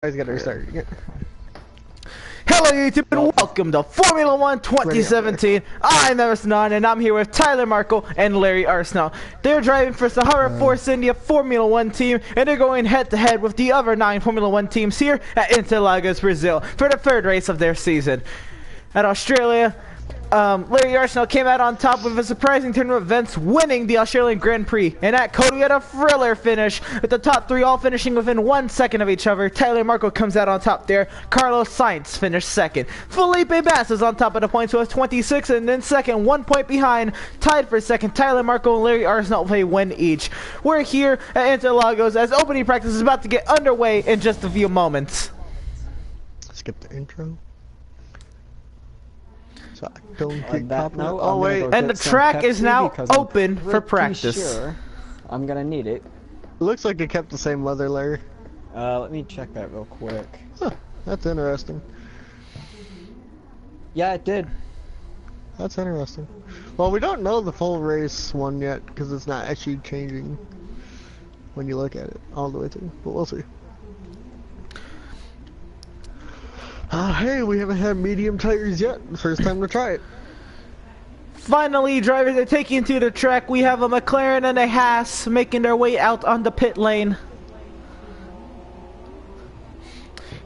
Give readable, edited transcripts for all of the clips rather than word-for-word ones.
Guys, gotta restart again. Hello YouTube and welcome to Formula 1 2017. I'm Emerson and I'm here with Tyler Markle and Larry Arsenault. They're driving for Sahara Force India Formula 1 team and they're going head to head with the other 9 Formula 1 teams here at Interlagos, Brazil for the third race of their season. At Australia, Larry Arsenault came out on top with a surprising turn of events, winning the Australian Grand Prix. And at Code, we had a thriller finish, with the top 3 all finishing within 1 second of each other. Tyler Markle comes out on top there. Carlos Sainz finished second. Felipe Massa is on top of the points with 26, and then second, 1 point behind, tied for second. Tyler Markle and Larry Arsenault with a win each. We're here at Interlagos as opening practice is about to get underway in just a few moments. Skip the intro. So I don't get that note, oh wait, and the track is now open for practice. Sure, I'm gonna need it. It looks like it kept the same weather, Larry. Let me check that real quick. Huh, that's interesting. Yeah, it did. That's interesting. Well, we don't know the full race one yet because it's not actually changing when you look at it all the way through, but we'll see. Hey, we haven't had medium tires yet. First time to try it. Finally, drivers are taking to the track. We have a McLaren and a Haas making their way out on the pit lane.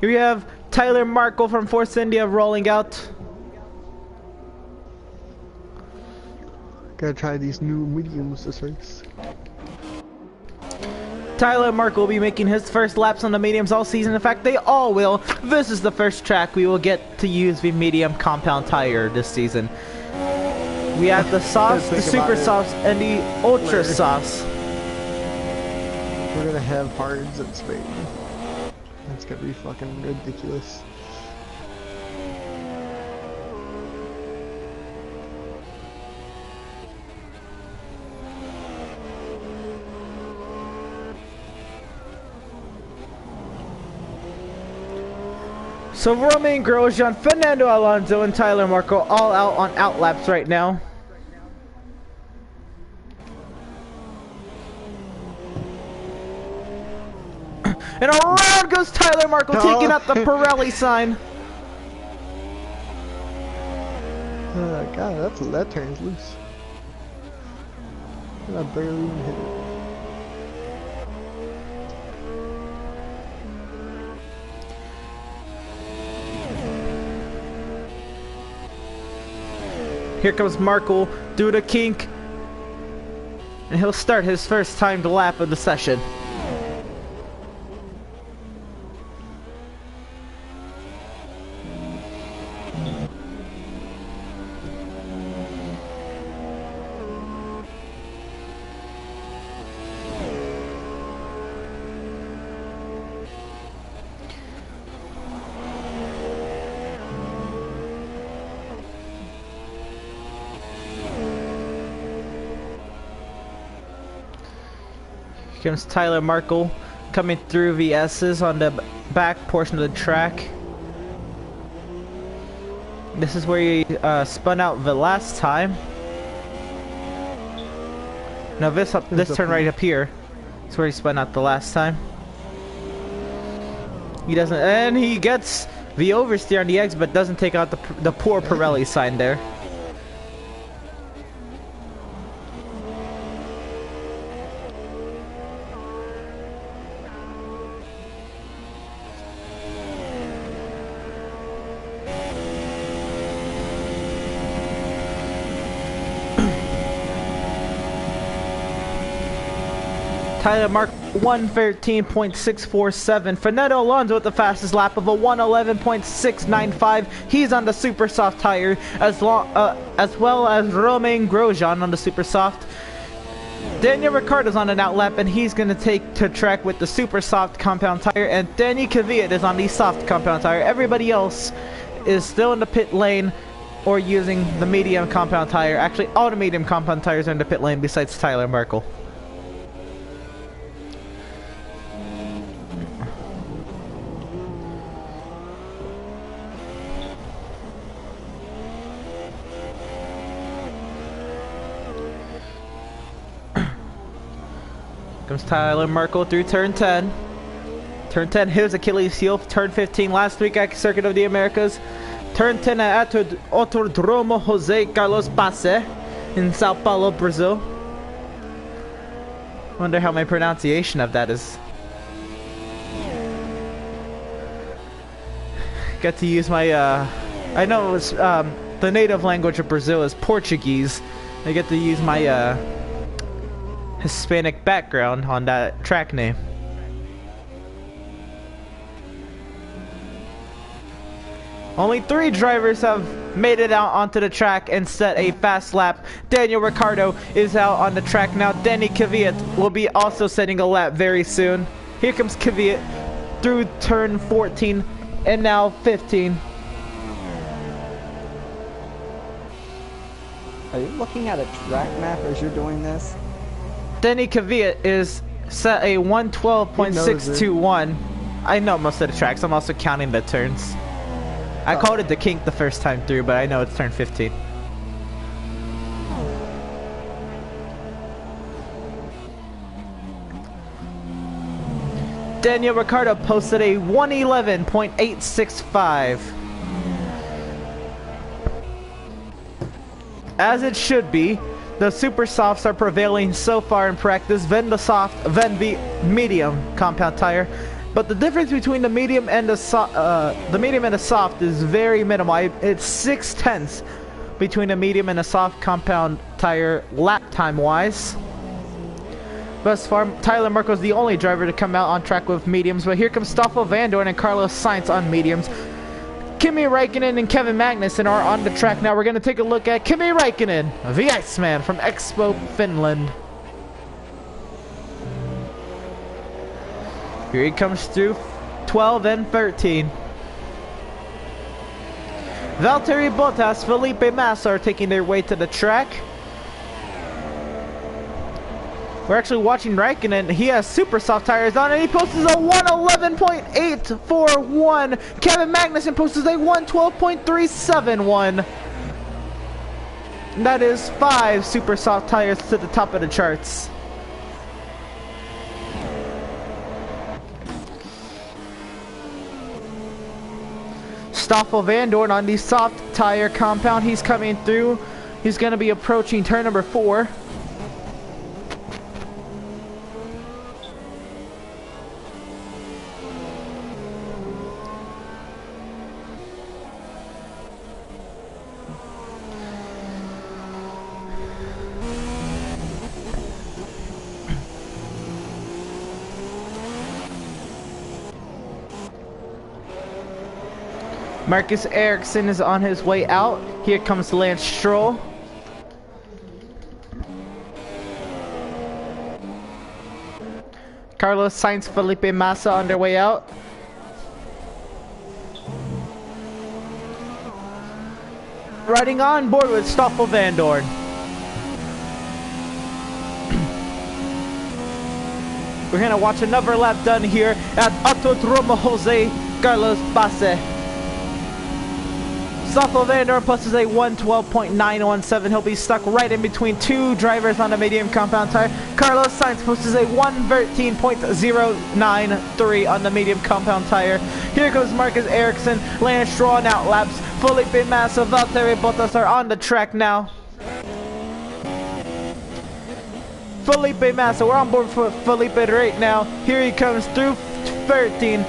Here we have Tyler Markle from Force India rolling out. Gotta try these new mediums this race. Tyler Markle will be making his first laps on the mediums all season. In fact, they all will. This is the first track we will get to use the medium compound tire this season. We have the softs, the super softs, and the ultra softs. We're gonna have hards at Spain. That's gonna be fucking ridiculous. So Romain Grosjean, Fernando Alonso, and Tyler Markle all out on outlaps right now. And around goes Tyler Markle, taking out the Pirelli sign. God, that turn's loose. I barely even hit it. Here comes Markle through the kink, and he'll start his first timed lap of the session. Here comes Tyler Markle coming through VS's on the back portion of the track. This is where he spun out the last time. No, this turn right up here. That's where he spun out the last time. He doesn't, and he gets the oversteer on the exit, but doesn't take out the poor Pirelli sign there. Tyler Markle 113.647. Fernando Alonso with the fastest lap of a 111.695. He's on the super soft tire, as well as Romain Grosjean on the super soft. Daniel Ricciardo's on an outlap, and he's going to take to track with the super soft compound tire, and Danny Kvyat is on the soft compound tire. Everybody else is still in the pit lane or using the medium compound tire. Actually, all the medium compound tires are in the pit lane besides Tyler Markle. Comes Tyler Markle through turn 10. Turn 10, his Achilles heel. Turn 15 last week at Circuit of the Americas. Turn 10 at Autodromo Jose Carlos Pace in Sao Paulo, Brazil. Wonder how my pronunciation of that is. Got to use my, I know it was, the native language of Brazil is Portuguese. I get to use my, Hispanic background on that track name. Only 3 drivers have made it out onto the track and set a fast lap. Daniel Ricciardo is out on the track now. Danny Kvyat will be also setting a lap very soon. Here comes Kvyat through turn 14 and now 15. Are you looking at a track map as you're doing this? Danny Kvyat is set a 112.621. I know most of the tracks. I'm also counting the turns. I called it the kink the first time through, but I know it's turn 15. Daniel Ricciardo posted a 111.865. As it should be, the super softs are prevailing so far in practice. Then the soft, then the medium compound tire. But the difference between the medium and the soft is very minimal. It's 0.6 between the medium and the soft compound tire lap time wise. Thus far, Tyler Merkel's the only driver to come out on track with mediums, but here comes Stoffel Vandoorne and Carlos Sainz on mediums. Kimi Räikkönen and Kevin Magnussen are on the track now. We're going to take a look at Kimi Räikkönen, the Iceman from Expo, Finland. Here he comes through 12 and 13. Valtteri Bottas, Felipe Massa are taking their way to the track. We're actually watching Räikkönen. He has super soft tires on and he posts a 111.841. Kevin Magnussen posts a 112.371. That is 5 super soft tires to the top of the charts. Stoffel Vandoorne on the soft tire compound. He's coming through. He's going to be approaching turn number 4. Marcus Ericsson is on his way out. Here comes Lance Stroll. Carlos Sainz, Felipe Massa on their way out. Riding on board with Stoffel Vandoorne. We're gonna watch another lap done here at Autodromo Jose Carlos Pace. Stoffel Vandoorne posts a 112.917. He'll be stuck right in between 2 drivers on the medium compound tire. Carlos Sainz posts a 113.093 on the medium compound tire. Here goes Marcus Ericsson, Lance Stroll on out laps. Felipe Massa, Valtteri Bottas are on the track now. Felipe Massa, we're on board for Felipe right now. Here he comes through 13.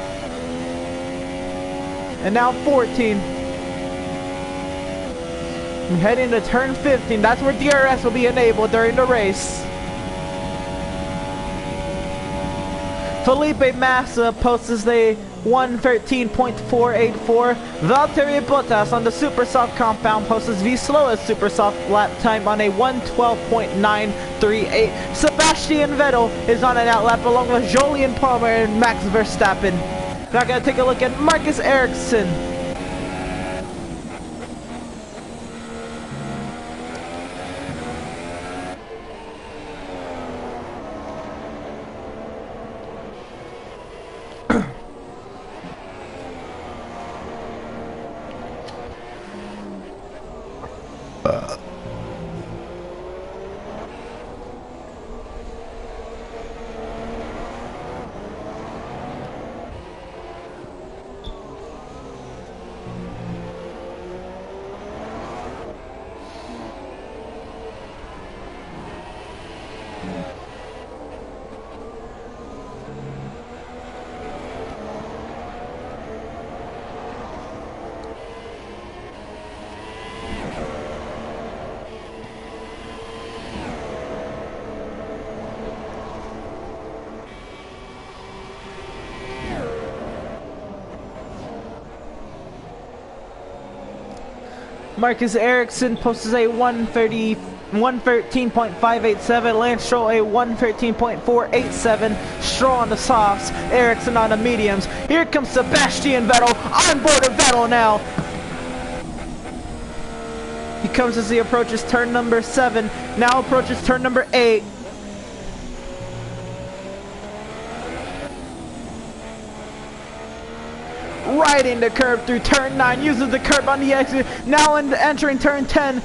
And now 14. Heading to turn 15. That's where DRS will be enabled during the race. Felipe Massa posts a 113.484. Valtteri Bottas on the super soft compound posts the slowest super soft lap time on a 112.938. Sebastian Vettel is on an outlap along with Jolien Palmer and Max Verstappen. Now gonna take a look at Marcus Ericsson. Marcus Ericsson posts a 113.587. Lance Stroll a 113.487. Stroll on the softs, Ericsson on the mediums. Here comes Sebastian Vettel on board of Vettel now. He comes as he approaches turn number 7. Now approaches turn number 8. Riding the curb through turn 9, uses the curb on the exit, now entering turn 10,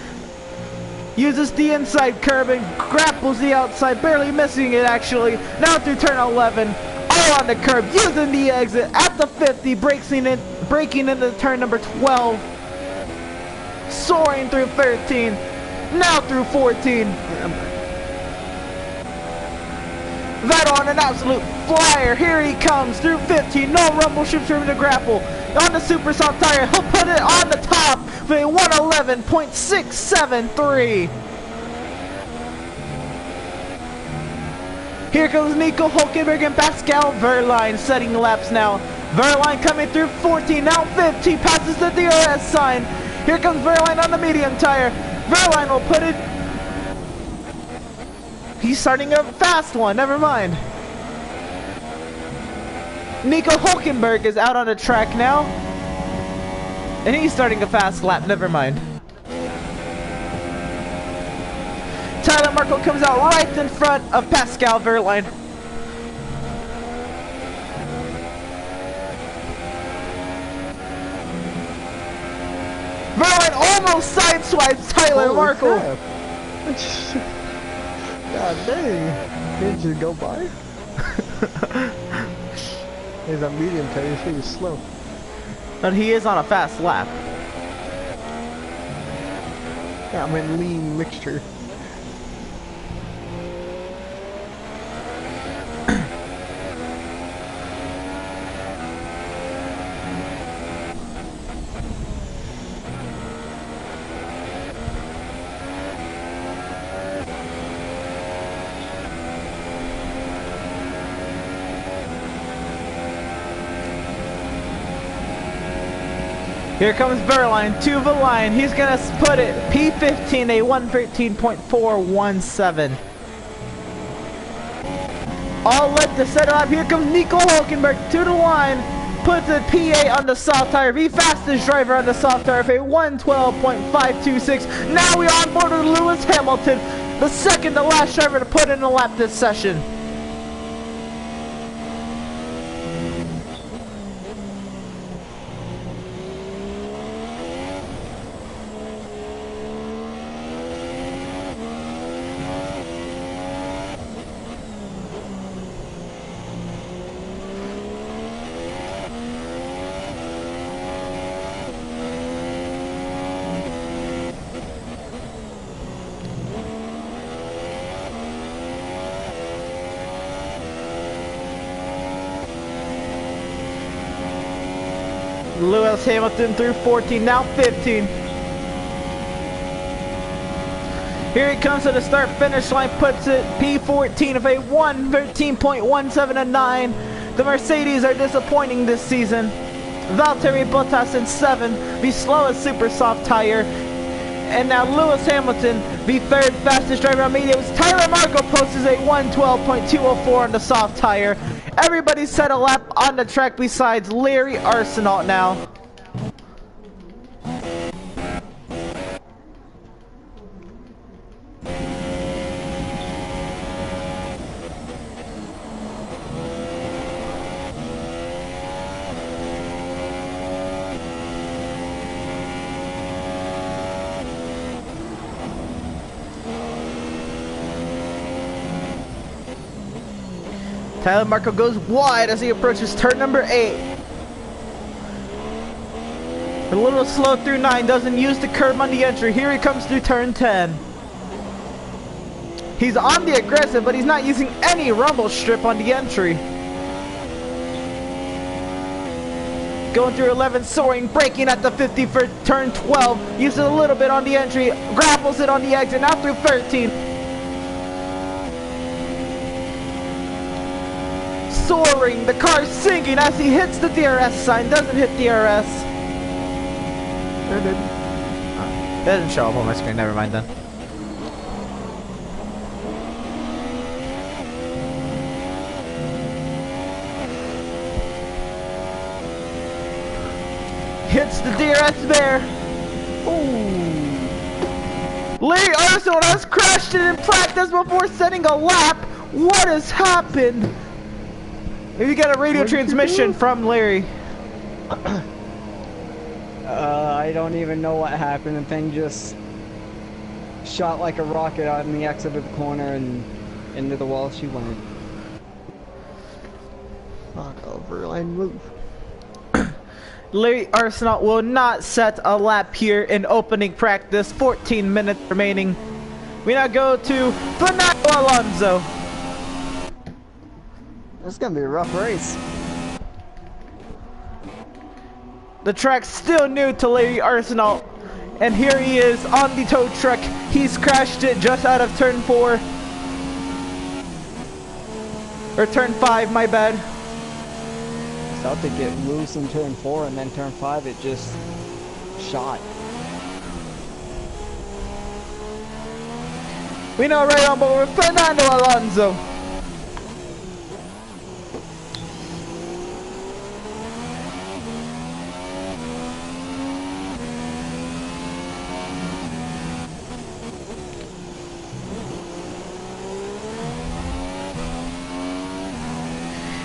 uses the inside curb and grapples the outside, barely missing it actually, now through turn 11, all on the curb, using the exit at the 50, breaking into turn number 12, soaring through 13, now through 14. Vettel on an absolute flyer. Here he comes through 15. No rumble strips for him to grapple. On the super soft tire. He'll put it on the top for a 111.673. Here comes Nico Hulkenberg and Pascal Wehrlein setting laps now. Wehrlein coming through 14. Now 15. Passes the DRS sign. Here comes Wehrlein on the medium tire. Wehrlein will put it. He's starting a fast one, never mind. Nico Hulkenberg is out on the track now. And he's starting a fast lap, never mind. Tyler Markle comes out right in front of Pascal Wehrlein. Wehrlein almost sideswipes Tyler Markle. God dang, didn't you go by? He's on medium tire, he was slow. But he is on a fast lap. Yeah, I'm in lean mixture. Here comes Wehrlein to the line. He's going to put it P15, a 113.417. All led to center lap. Here comes Nico Hulkenberg to the line. Puts a P8 on the soft tire. The fastest driver on the soft tire for a 112.526. Now we are on board with Lewis Hamilton, the second to last driver to put in a lap this session. Lewis Hamilton through 14, now 15. Here he comes to the start-finish line, puts it P14 of a 113.179. The Mercedes are disappointing this season. Valtteri Bottas in 7, the slowest super soft tire. And now Lewis Hamilton, the third fastest driver on mediums. Tyler Markle posts a 112.204 on the soft tire. Everybody set a lap on the track besides Larry Arsenault now. Tyler Markle goes wide as he approaches turn number 8. A little slow through 9, doesn't use the curb on the entry. Here he comes through turn 10. He's on the aggressive, but he's not using any rumble strip on the entry. Going through 11, soaring, braking at the 50 for turn 12. Uses a little bit on the entry, grapples it on the exit, now through 13. Soaring, the car sinking as he hits the DRS sign, doesn't hit DRS. There it did. It doesn't show up on my screen. Never mind then. Hits the DRS there. Ooh. Lee Arsenal has crashed it in practice before setting a lap. What has happened? You got a radio transmission from Larry. I don't even know what happened. The thing just shot like a rocket on the exit of the corner and into the wall she went. Fuck over line move. Larry Arsenal will not set a lap here in opening practice. 14 minutes remaining. We now go to Fernando Alonso. This is gonna be a rough race. The track's still new to Larry Arsenal, and here he is on the tow truck. He's crashed it just out of turn 4. Or turn 5, my bad. It's out to get loose in turn 4, and then turn 5 it just shot. We know right on board with Fernando Alonso.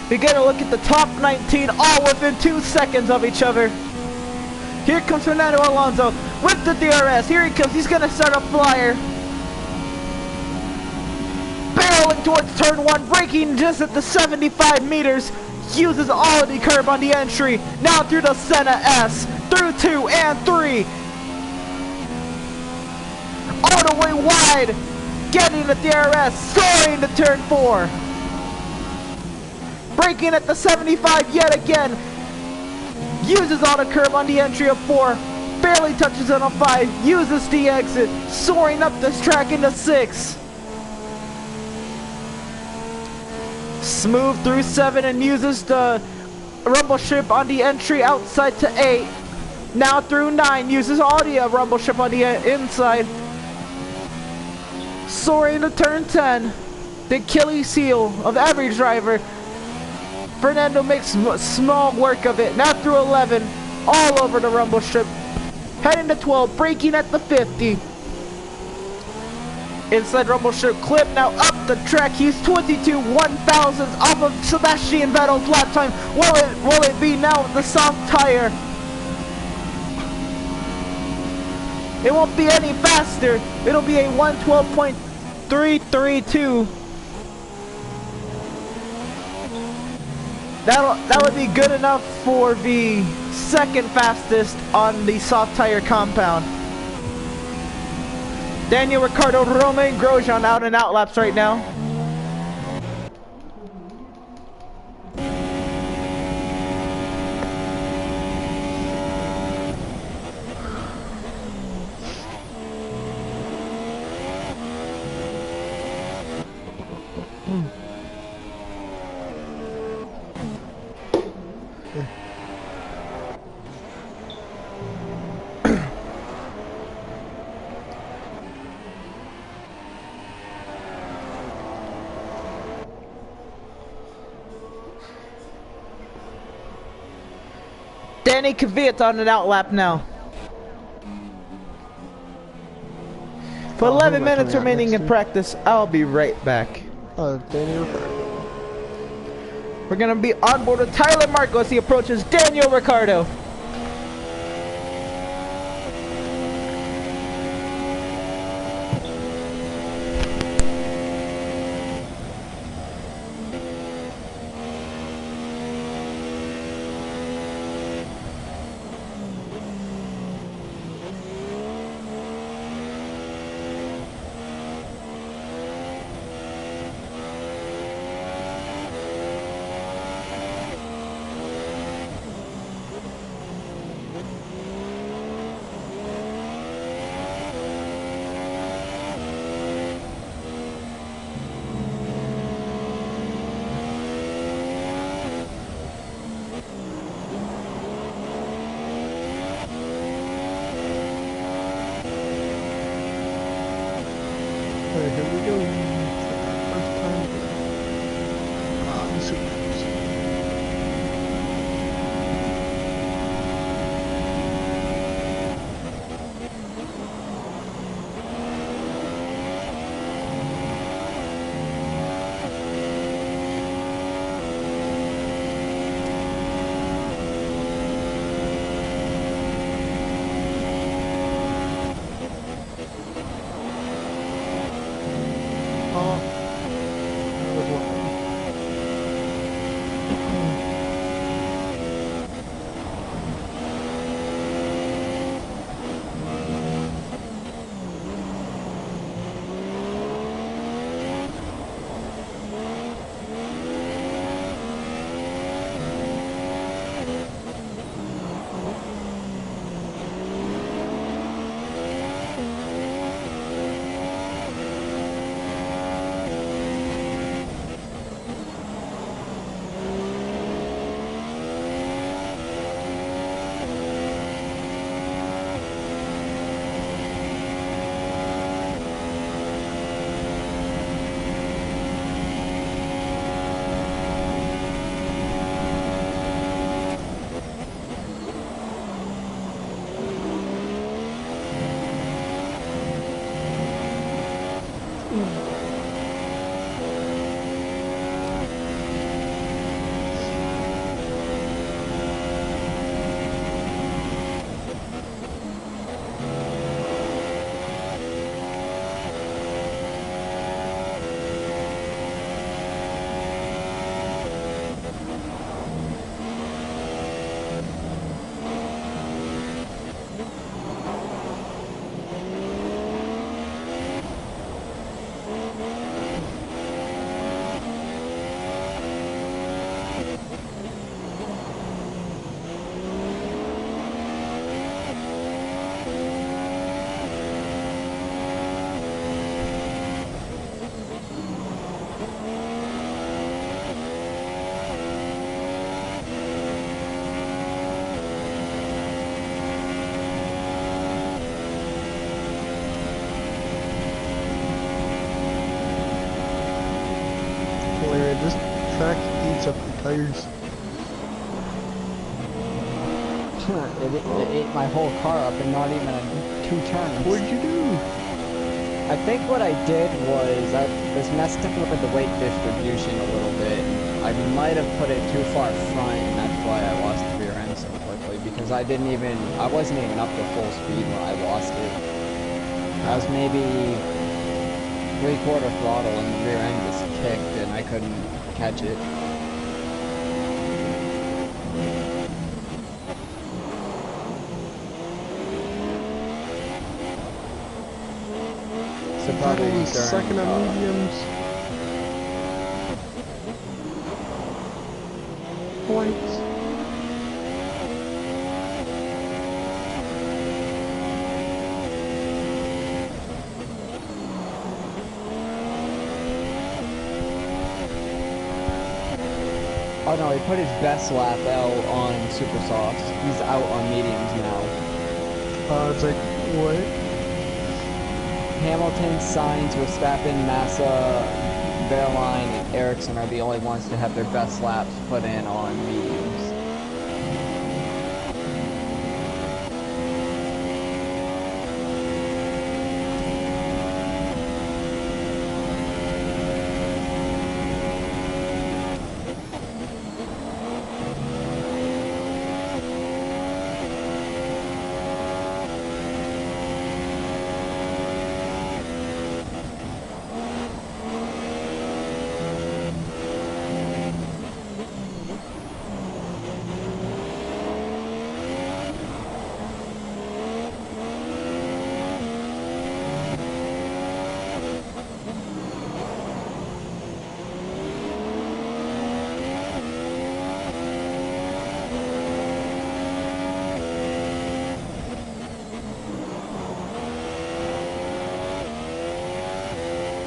We get a look at the top 19, all within 2 seconds of each other. Here comes Fernando Alonso with the DRS. Here he comes. He's going to start a flyer. Barreling towards turn 1, braking just at the 75 meters. Uses all of the curb on the entry. Now through the Senna S, through 2 and 3. All the way wide. Getting the DRS, soaring to turn 4. Braking at the 75 yet again. Uses all the curb on the entry of 4. Barely touches it on 5. Uses the exit. Soaring up this track into 6. Smooth through 7 and uses the rumble strip on the entry outside to 8. Now through 9. Uses all the rumble strip on the inside. Soaring to turn 10. The Achilles heel of every driver. Fernando makes small work of it. Now through 11, all over the rumble strip. Heading to 12, braking at the 50. Inside rumble strip clip, now up the track. He's 22 1/1000ths off of Sebastian Vettel's lap time. Will it be now with the soft tire? It won't be any faster. It'll be a 112.332. That would be good enough for the second fastest on the soft tire compound. Daniel Ricciardo, Romain Grosjean out and out laps right now. Danny Kvyat on an out lap now. For 11 minutes remaining in practice, I'll be right back. Daniel Ricciardo. We're gonna be on board with Tyler Marco as he approaches Daniel Ricciardo. tires. It ate my whole car up and not even 2 turns. What'd you do? I think what I did was I was messing with the weight distribution a little bit. I might have put it too far front, and that's why I lost the rear end so quickly. Because I wasn't even up to full speed when I lost it. I was maybe 3/4 throttle, and the rear end just kicked, and I couldn't catch it. So probably during, second on mediums. Points. Oh no, he put his best lap out on super softs. He's out on mediums now. It's like, what? Hamilton, Sainz, Verstappen, Massa, Wehrlein, and Ericsson are the only ones to have their best laps put in on mediums.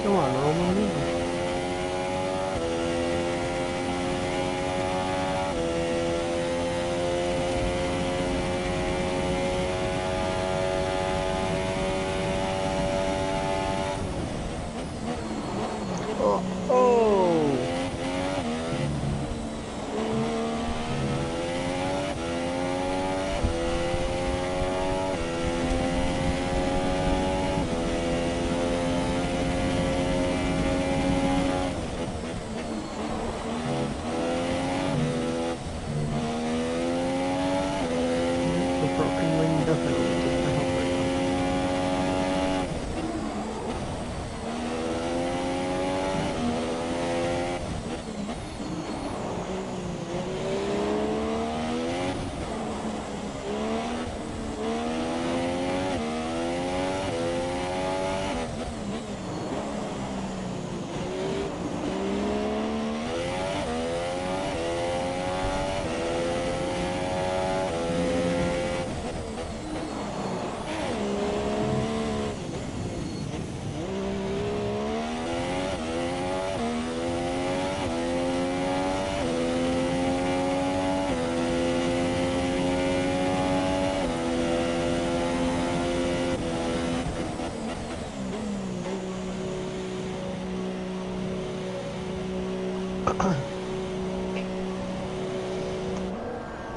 Come on, Roman. Broken wing definitely doesn't help right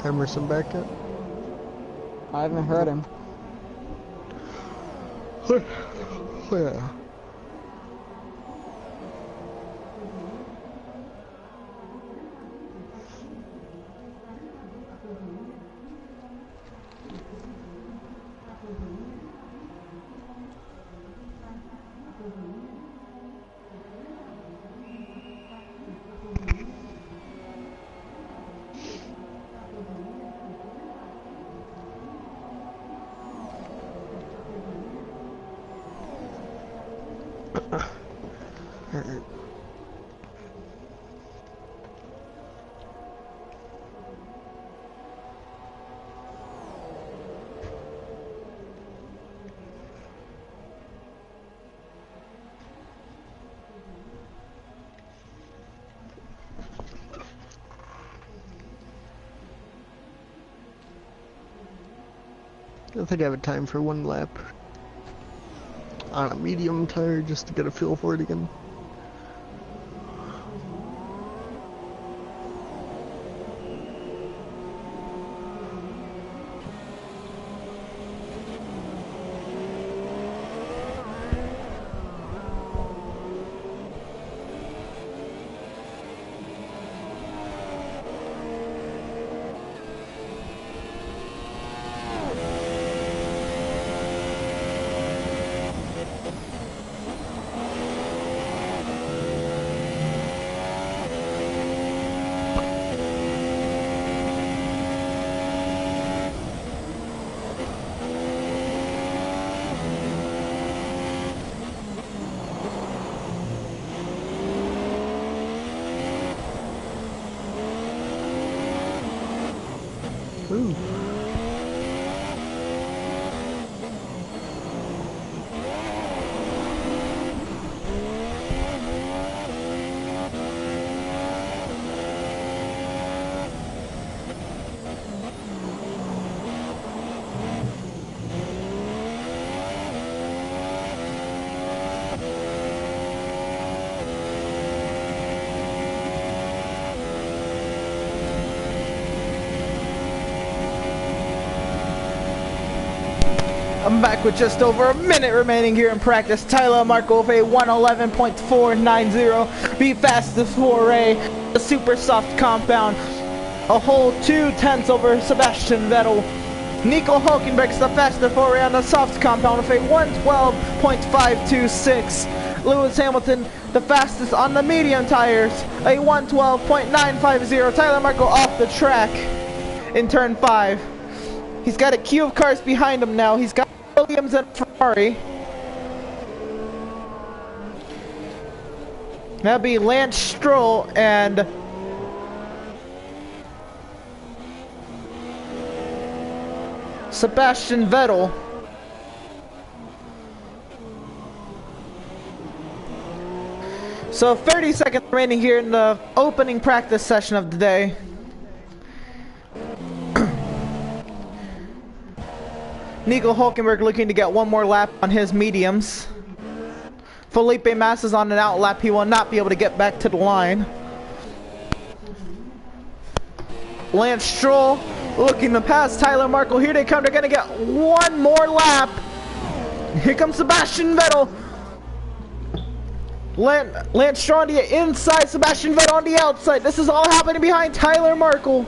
Emerson back up. I haven't heard him. Yeah. Alright. I think I have a time for one lap on a medium tire just to get a feel for it again. I'm back with just over a minute remaining here in practice. Tyler Marco with a 111.490. Beat fastest foray, the super soft compound. A whole 2/10 over Sebastian Vettel. Nico Hulkenberg's the fastest foray on the soft compound with a 112.526. Lewis Hamilton, the fastest on the medium tires, a 112.950. Tyler Marco off the track in turn 5. He's got a queue of cars behind him now. He's got Williams and Ferrari. That'll be Lance Stroll and Sebastian Vettel. So 30 seconds remaining here in the opening practice session of the day. Nico Hulkenberg looking to get one more lap on his mediums. Felipe Massa on an out lap. He will not be able to get back to the line. Lance Stroll looking to pass Tyler Marco. Here they come. They're going to get one more lap. Here comes Sebastian Vettel. Lance Stroll on the inside. Sebastian Vettel on the outside. This is all happening behind Tyler Marco.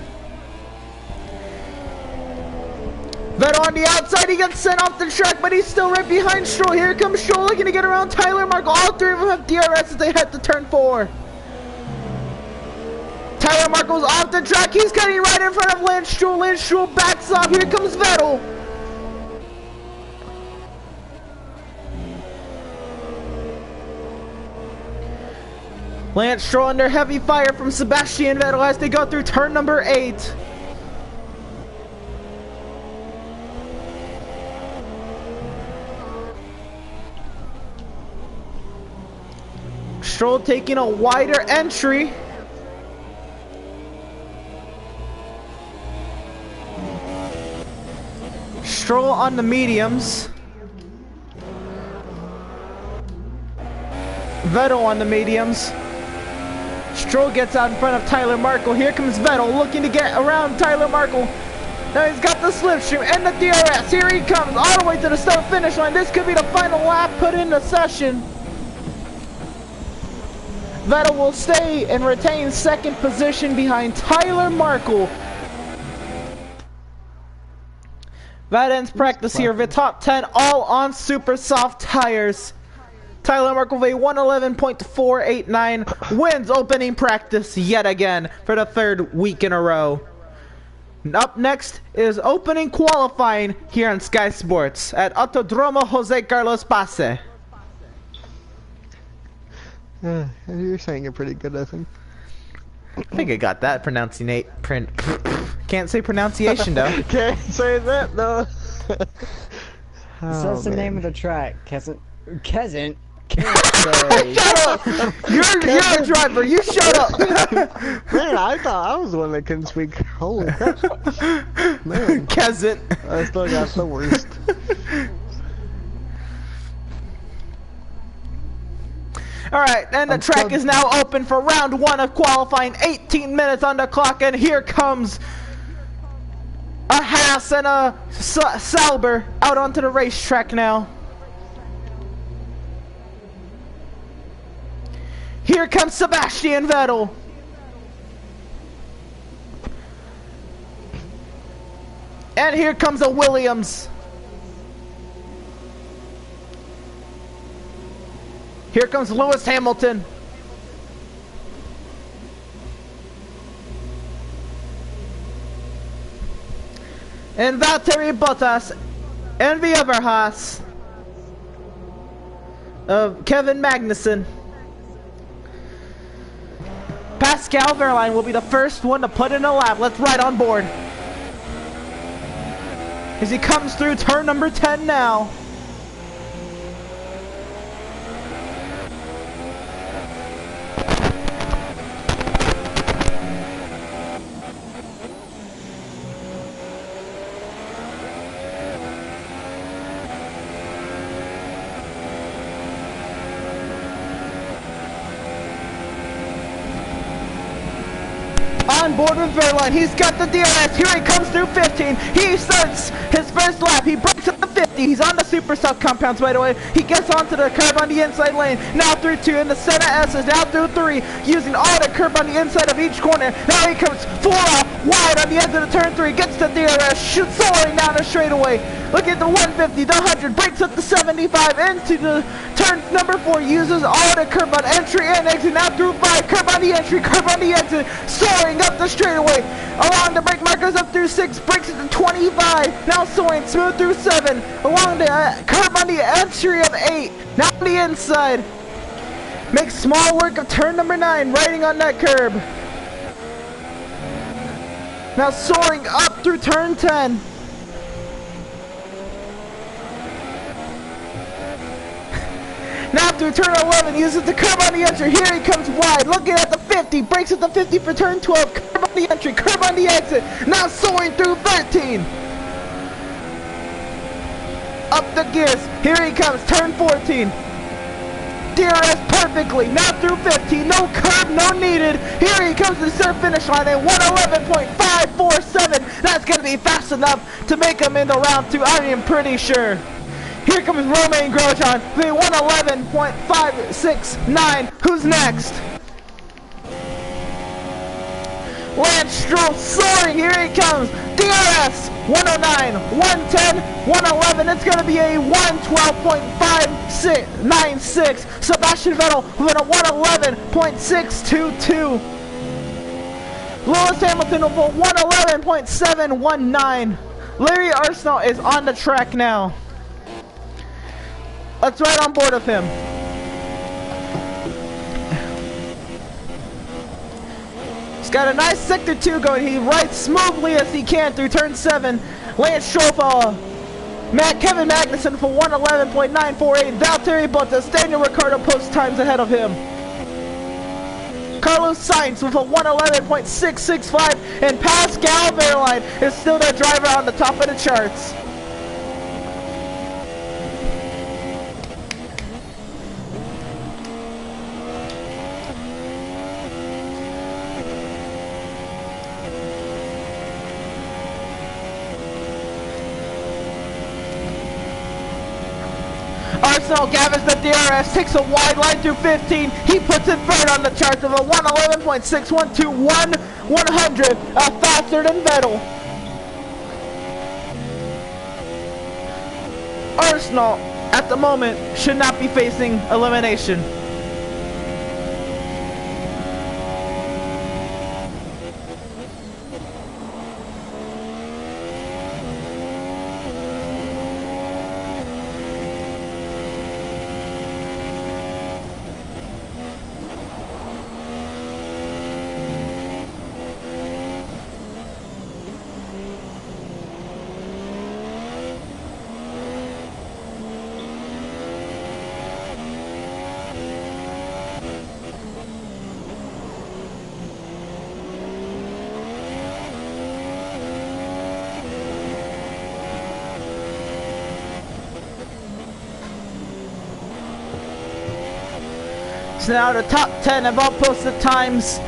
Vettel on the outside, he gets sent off the track, but he's still right behind Stroll. Here comes Stroll looking to get around Tyler Marco. All three of them have DRS as they head to turn 4. Tyler Marco's off the track. He's cutting right in front of Lance Stroll. Lance Stroll backs off. Here comes Vettel. Lance Stroll under heavy fire from Sebastian Vettel as they go through turn number 8. Stroll taking a wider entry. Stroll on the mediums. Vettel on the mediums. Stroll gets out in front of Tyler Marco. Here comes Vettel looking to get around Tyler Marco. Now he's got the slipstream and the DRS. Here he comes all the way to the start finish line. This could be the final lap put in the session. Vettel will stay and retain second position behind Tyler Marco. That ends practice here of the top 10, all on super soft tires. Tyler Marco with a 111.489 wins opening practice yet again for the 3rd week in a row. Up next is opening qualifying here on Sky Sports at Autodromo Jose Carlos Pace. You're saying it pretty good, I think. I think I got that can't say pronunciation though. Can't say that though. So that's the name of the track. Can't say. Shut up! You're a driver. You shut up. Man, I thought I was the one that couldn't speak. Holy crap! Man, Kesin. I still got the worst. Alright, and the track is now open for round 1 of qualifying. 18 minutes on the clock, and here comes a Haas and a Sauber out onto the racetrack now. Here comes Sebastian Vettel. And here comes a Williams. Here comes Lewis Hamilton. And Valtteri Bottas. And the other Haas of Kevin Magnussen. Pascal Wehrlein will be the first one to put in a lap. Let's ride on board. As he comes through turn number 10 now. On board with Wehrlein, he's got the DRS. Here he comes through 15. He starts his first lap. He breaks up the 50. He's on the super soft compounds, by the way. He gets onto the curb on the inside lane. Now through 2 in the center S is now through 3, using all the curb on the inside of each corner. Now he comes full out wide on the end of the turn 3, gets the DRS, shoots soaring down the straightaway. Look at the 150, the 100, breaks up the 75 into the turn number 4, uses all the curb on entry and exit. Now through 5, curb on the entry, curb on the exit, soaring up the straightaway. Along the brake markers up through 6, breaks it to 25. Now soaring smooth through 7. Along the curb on the entry of 8. Now on the inside. Makes small work of turn number 9, riding on that curb. Now soaring up through turn 10. Now through turn 11, uses the curb on the entry. Here he comes wide, looking at the 50, breaks at the 50 for turn 12. Curb on the entry, curb on the exit. Now soaring through 13. Up the gears. Here he comes, turn 14. DRS perfectly. Now through 15, no curb, no needed. Here he comes to the start finish line at 111.547. That's going to be fast enough to make him into round 2, I am pretty sure. Here comes Romain Grosjean, the 111.569. Who's next? Lance Stroll soaring. Here he comes. DRS 109, 110, 111. It's going to be a 112.596. Sebastian Vettel with a 111.622. Lewis Hamilton with a 111.719. Larry Arsenal is on the track now. Let's ride on board of him. He's got a nice sector 2 going. He rides smoothly as he can through turn 7. Lance Stroll, Kevin Magnussen for 111.948. Valtteri Bottas, Daniel Ricciardo post times ahead of him. Carlos Sainz with a 111.665. And Pascal Wehrlein is still the driver on the top of the charts. Arsenal gathers the DRS, takes a wide line through 15. He puts it third on the charts with a 111.612, 100, faster than Vettel. Arsenal, at the moment, should not be facing elimination. So now the top 10 have all posted times.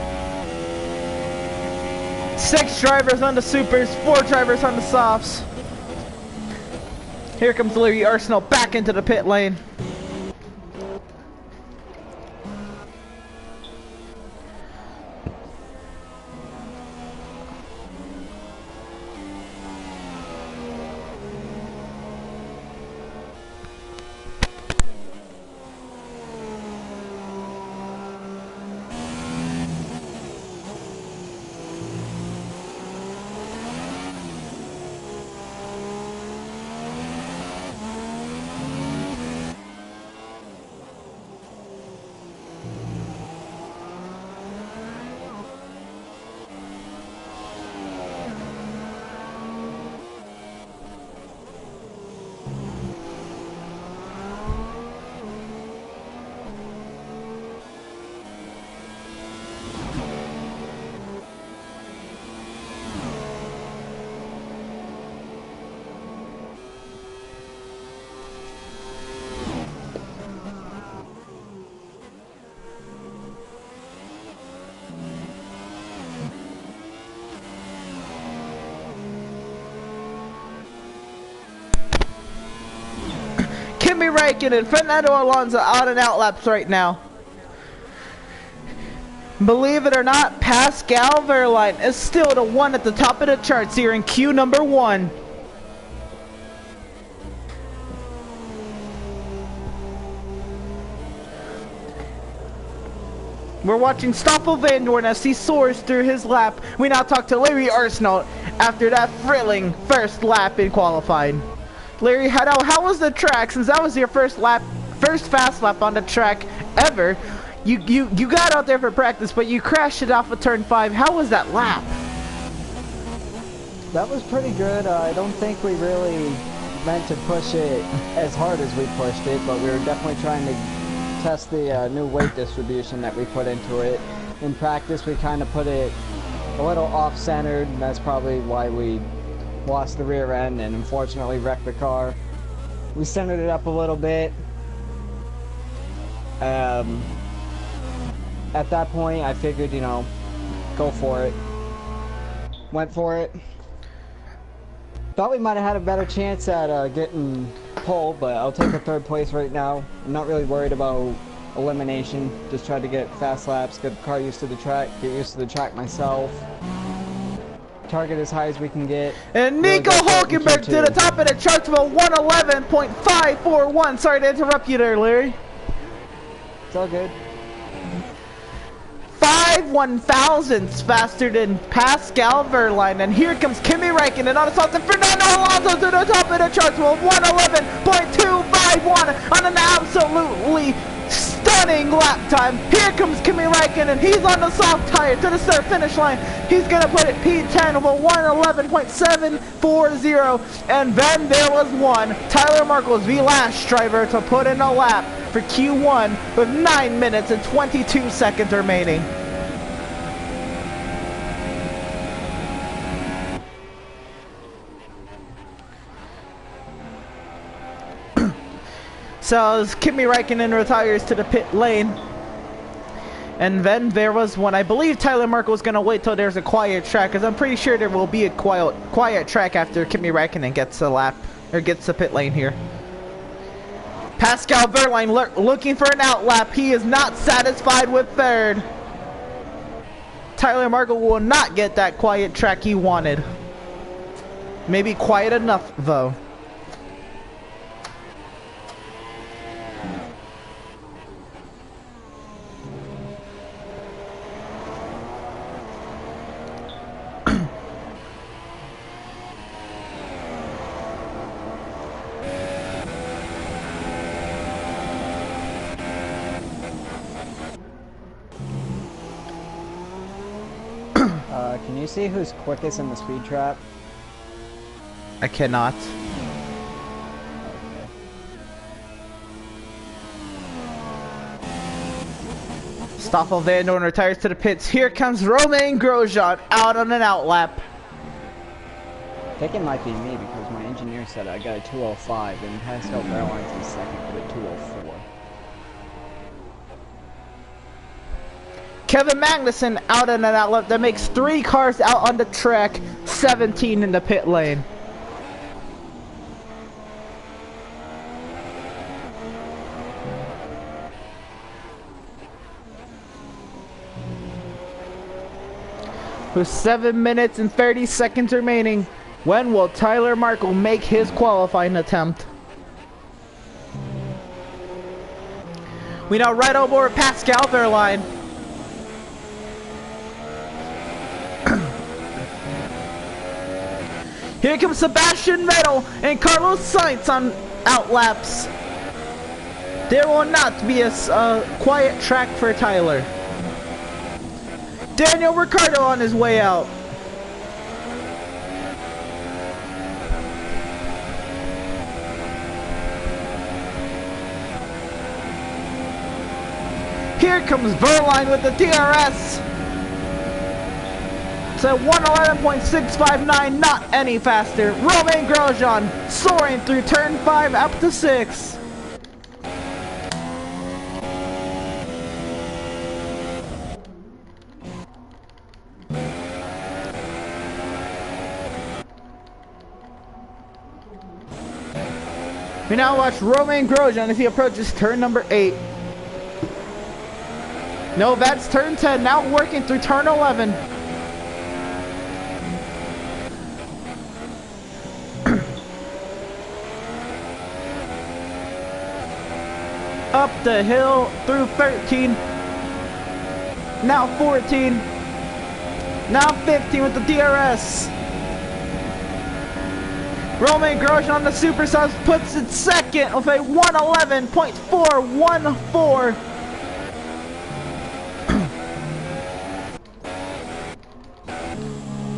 6 drivers on the supers, 4 drivers on the softs. Here comes Larry Arsenal back into the pit lane. Kimi Räikkönen, Fernando Alonso out and out laps right now. Believe it or not, Pascal Wehrlein is still the one at the top of the charts here in Q number 1. We're watching Stoffel Vandoorne as he soars through his lap. We now talk to Larry Arsenault after that thrilling first lap in qualifying. Larry, how was the track? Since that was your first fast lap on the track ever, you got out there for practice, but you crashed it off of turn 5. How was that lap? That was pretty good. I don't think we really meant to push it as hard as we pushed it, but we were definitely trying to test the new weight distribution that we put into it. In practice, we kind of put it a little off-centered, and that's probably why we lost the rear end and unfortunately wrecked the car. We centered it up a little bit. At that point, I figured, you know, go for it. Went for it. Thought we might have had a better chance at getting pole, but I'll take a 3rd place right now. I'm not really worried about elimination. Just try to get fast laps, get the car used to the track, get used to the track myself. Target as high as we can get. And Nico Hulkenberg to the top of the charts with a 111.541. Sorry to interrupt you there, Larry. It's all good. 5/1000ths faster than Pascal Wehrlein, and here comes Kimi Räikkönen on the top, and Fernando Alonso to the top of the charts with 111.251 on an absolutely stunning lap time. Here comes Kimi Räikkönen. He's on the soft tire to the start finish line. He's gonna put it P10 with a 111.740, and then there was one. Tyler Markles, the last driver to put in a lap for Q1 with 9 minutes and 22 seconds remaining. So as Kimi Räikkönen retires to the pit lane, and then there was one. I believe Tyler Markle was gonna wait till there's a quiet track, because I'm pretty sure there will be a quiet track after Kimi Räikkönen gets a lap or gets the pit lane here. Pascal Wehrlein looking for an outlap. He is not satisfied with 3rd. Tyler Markle will not get that quiet track he wanted. Maybe quiet enough though. Can you see who's quickest in the speed trap? I cannot. Stoffel Vandoorne retires to the pits. Here comes Romain Grosjean out on an outlap. I think it might be me because my engineer said I got a 205 and Pascal Wehrlein's in 2nd with a 204. Kevin Magnussen out on an outlap. That makes 3 cars out on the track, 17 in the pit lane. With 7 minutes and 30 seconds remaining, when will Tyler Markle make his qualifying attempt? We now right over Pascal Wehrlein. Here comes Sebastian Vettel and Carlos Sainz on outlaps. There will not be a quiet track for Tyler. Daniel Ricciardo on his way out. Here comes Wehrlein with the DRS. To 111.659, not any faster. Romain Grosjean soaring through turn 5 up to 6. We now watch Romain Grosjean as he approaches turn number 8. No, that's turn 10, now working through turn 11. Up the hill through 13. Now 14. Now 15 with the DRS. Romain Grosjean on the super subs puts it second with a 111.414.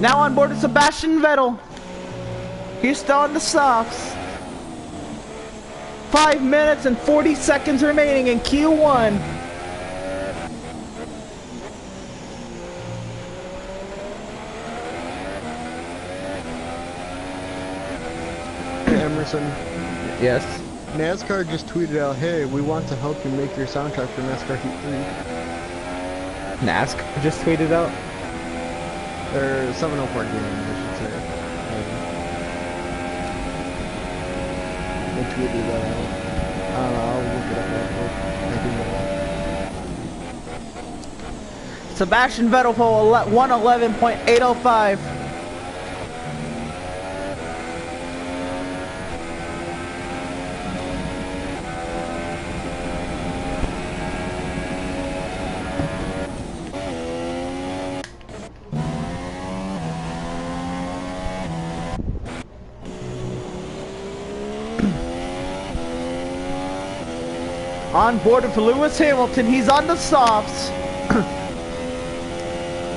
Now on board with Sebastian Vettel. He's still on the softs. 5 minutes and 40 seconds remaining in Q1. Hey, Emerson. Yes. NASCAR just tweeted out, hey, we want to help you make your soundtrack for NASCAR Heat 3. NASCAR just tweeted out? Or 704 games, I should say. They tweeted that out. I don't know, I'll look it up real quick. Sebastian Vettel for 111.805. On board with Lewis Hamilton, he's on the softs.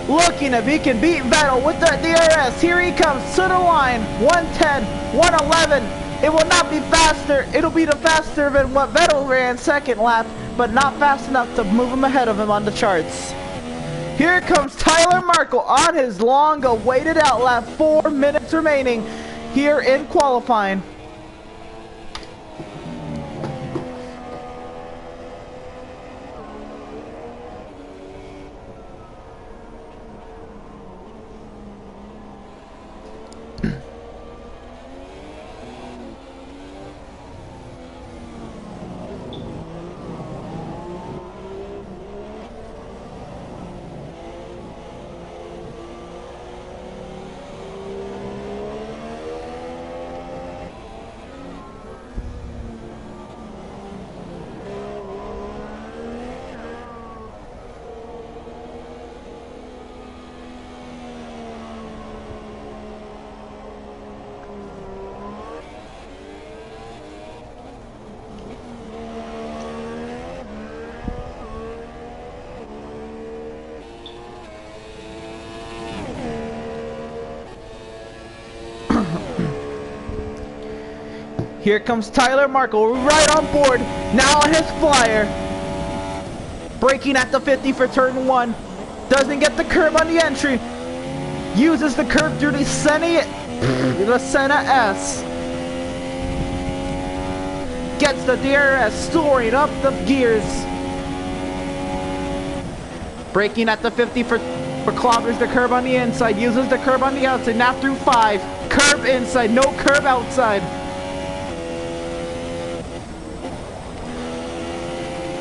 Looking if he can beat Vettel with the DRS. Here he comes to the line. 110, 111. It will not be faster. It'll be the faster than what Vettel ran second lap, but not fast enough to move him ahead of him on the charts. Here comes Tyler Markle on his long awaited out lap. 4 minutes remaining here in qualifying. Here comes Tyler Markle right on board, now on his flyer. Braking at the 50 for turn 1. Doesn't get the curb on the entry. Uses the curb through the Senna S. Gets the DRS, soaring up the gears. Braking at the 50 for clobbers the curb on the inside. Uses the curb on the outside, now through 5. Curb inside, no curb outside.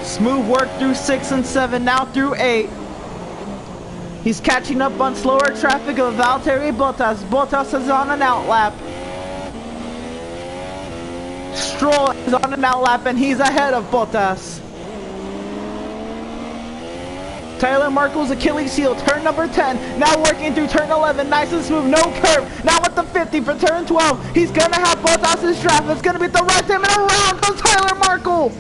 Smooth work through 6 and 7, now through 8. He's catching up on slower traffic of Valtteri Bottas. Bottas is on an outlap. Stroll is on an outlap and he's ahead of Bottas. Tyler Markle's Achilles heel, turn number 10. Now working through turn 11, nice and smooth, no curve. Now with the 50 for turn 12. He's gonna have Bottas' draft. It's gonna be at the right time and around goes Tyler Markle.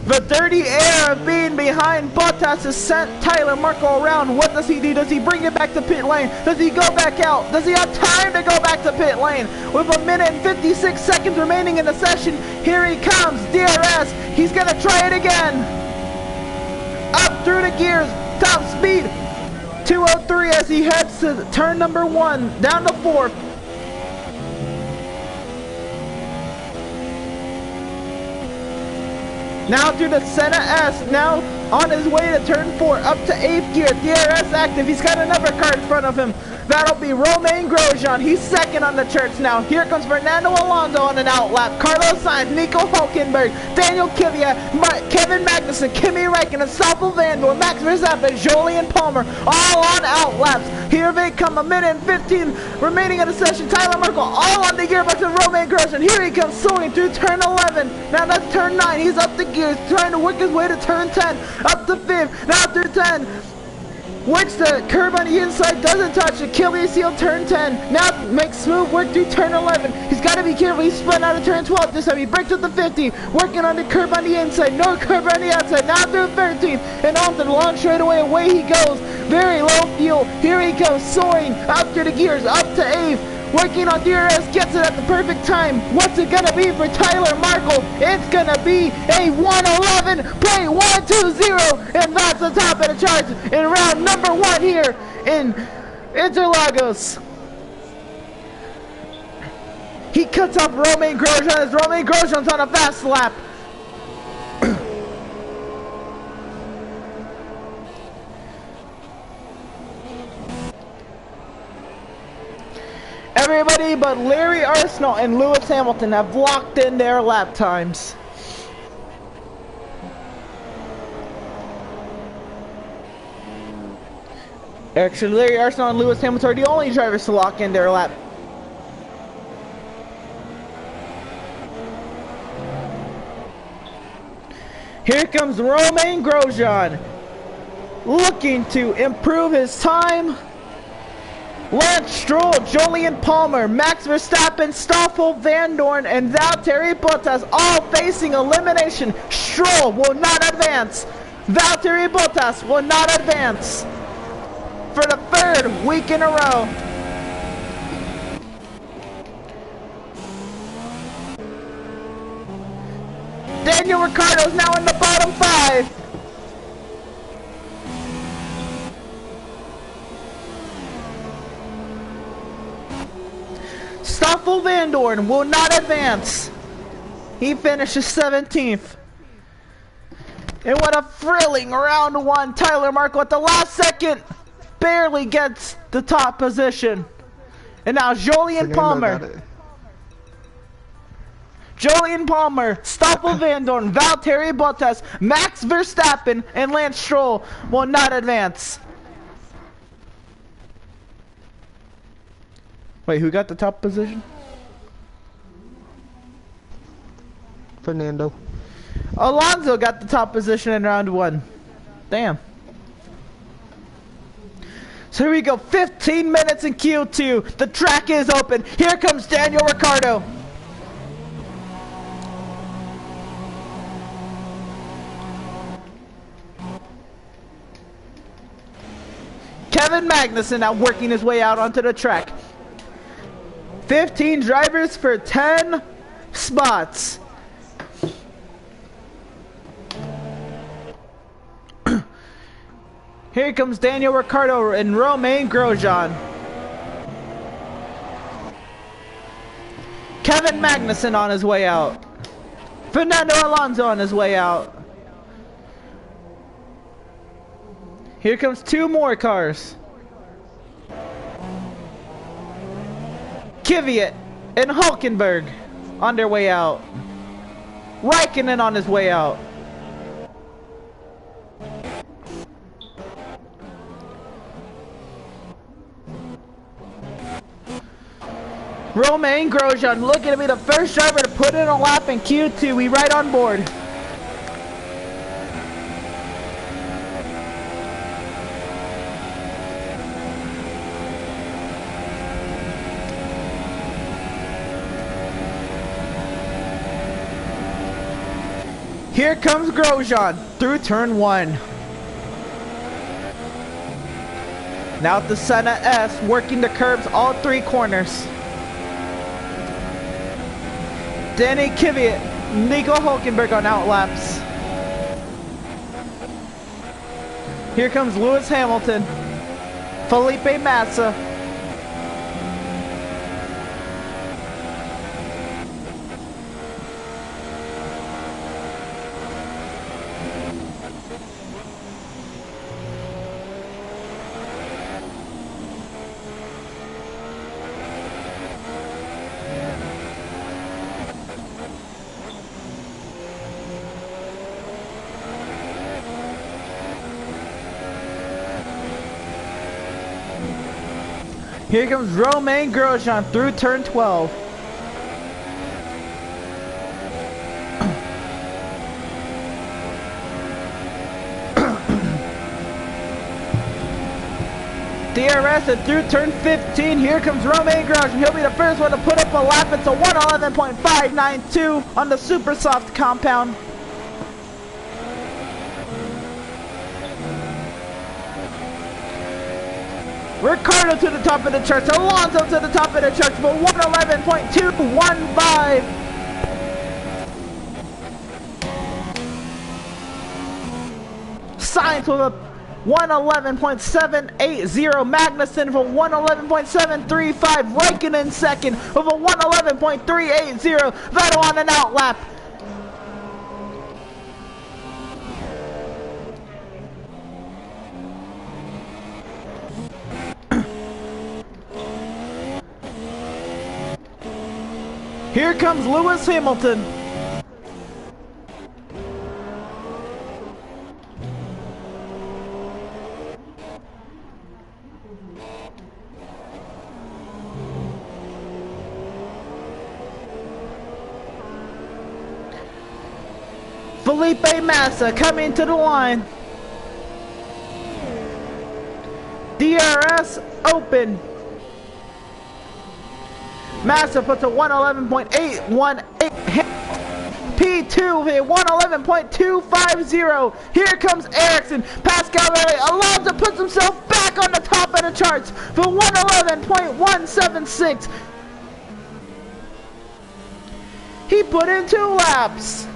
The dirty air of being behind Bottas has sent Tyler Markle around. What does he do? Does he bring it back to pit lane? Does he go back out? Does he have time to go back to pit lane? With 1 minute and 56 seconds remaining in the session, here he comes, DRS. He's gonna try it again. Up through the gears, top speed, 203 as he heads to turn number 1, down to 4th. Now through the Senna S, now on his way to turn 4, up to 8th gear. DRS active. He's got another car in front of him. That'll be Romain Grosjean. He's second on the charts now. Here comes Fernando Alonso on an outlap. Carlos Sainz, Nico Hulkenberg, Daniel Kvyat, Kevin Magnussen, Kimi Räikkönen, Stoffel Vandoorne, Max Verstappen, Jolyon Palmer, all on outlaps. Here they come, a minute and 15 remaining in the session. Tyler Merkel all on the gearbox of Romain Grosjean. Here he comes, soaring through turn 11. Now that's turn 9. He's up the gears, trying to work his way to turn 10. Up to 5th, now through 10. Works the curb on the inside, doesn't touch the Achilles heel, turn 10. Now makes smooth work through turn 11. He's got to be careful. He's spun out of turn 12 this time. He breaks with the 50. Working on the curb on the inside. No curb on the outside. Now through 13. And off the long straightaway. Away he goes. Very low fuel. Here he goes. Soaring up through the gears. Up to 8th. Working on DRS, gets it at the perfect time. What's it gonna be for Tyler Markle? It's gonna be a 1:11.120, and that's the top of the charts in round number 1 here in Interlagos. He cuts off Romain Grosjean as Romain Grosjean's on a fast lap. Everybody but Larry Arsenal and Lewis Hamilton have locked in their lap times. Actually, Larry Arsenal and Lewis Hamilton are the only drivers to lock in their lap. Here comes Romain Grosjean, looking to improve his time. Lance Stroll, Jolyon Palmer, Max Verstappen, Stoffel Vandoorne, and Valtteri Bottas all facing elimination. Stroll will not advance. Valtteri Bottas will not advance for the 3rd week in a row. Daniel Ricciardo is now in the bottom 5. Stoffel Vandoorne will not advance. He finishes 17th. And what a thrilling round 1. Tyler Markle at the last second barely gets the top position. And now Jolyon Palmer. Jolyon Palmer, Stoffel Vandoorne, Valtteri Bottas, Max Verstappen, and Lance Stroll will not advance. Wait, who got the top position? Fernando. Alonso got the top position in round 1. Damn. So here we go, 15 minutes in Q2. The track is open. Here comes Daniel Ricciardo. Kevin Magnussen now working his way out onto the track. 15 drivers for 10 spots. Here comes Daniel Ricciardo and Romain Grosjean. Kevin Magnussen on his way out. Fernando Alonso on his way out. Here comes 2 more cars. Kvyat and Hulkenberg on their way out. Räikkönen on his way out. Romain Grosjean looking to be the first driver to put in a lap in Q2. We right on board. Here comes Grosjean through turn 1. Now at the Senna S, working the curbs all 3 corners. Danny Kvyat, Nico Hulkenberg on outlaps. Here comes Lewis Hamilton, Felipe Massa. Here comes Romain Grosjean through turn 12. DRS and through turn 15. Here comes Romain Grosjean. He'll be the first one to put up a lap. It's a 111.592 on the super soft compound. Ricardo to the top of the charts. Alonso to the top of the charts for 111.215. Sainz with a 111.780. Magnussen for 111.735. Raikkonen second with a 111.380. Vettel on an out lap. Here comes Lewis Hamilton. Felipe Massa coming to the line. DRS open. Massa puts a 111.818. P2 hit 111.250. Here comes Ericsson. Pascal Rally. Alonso puts himself back on the top of the charts for 111.176. He put in 2 laps.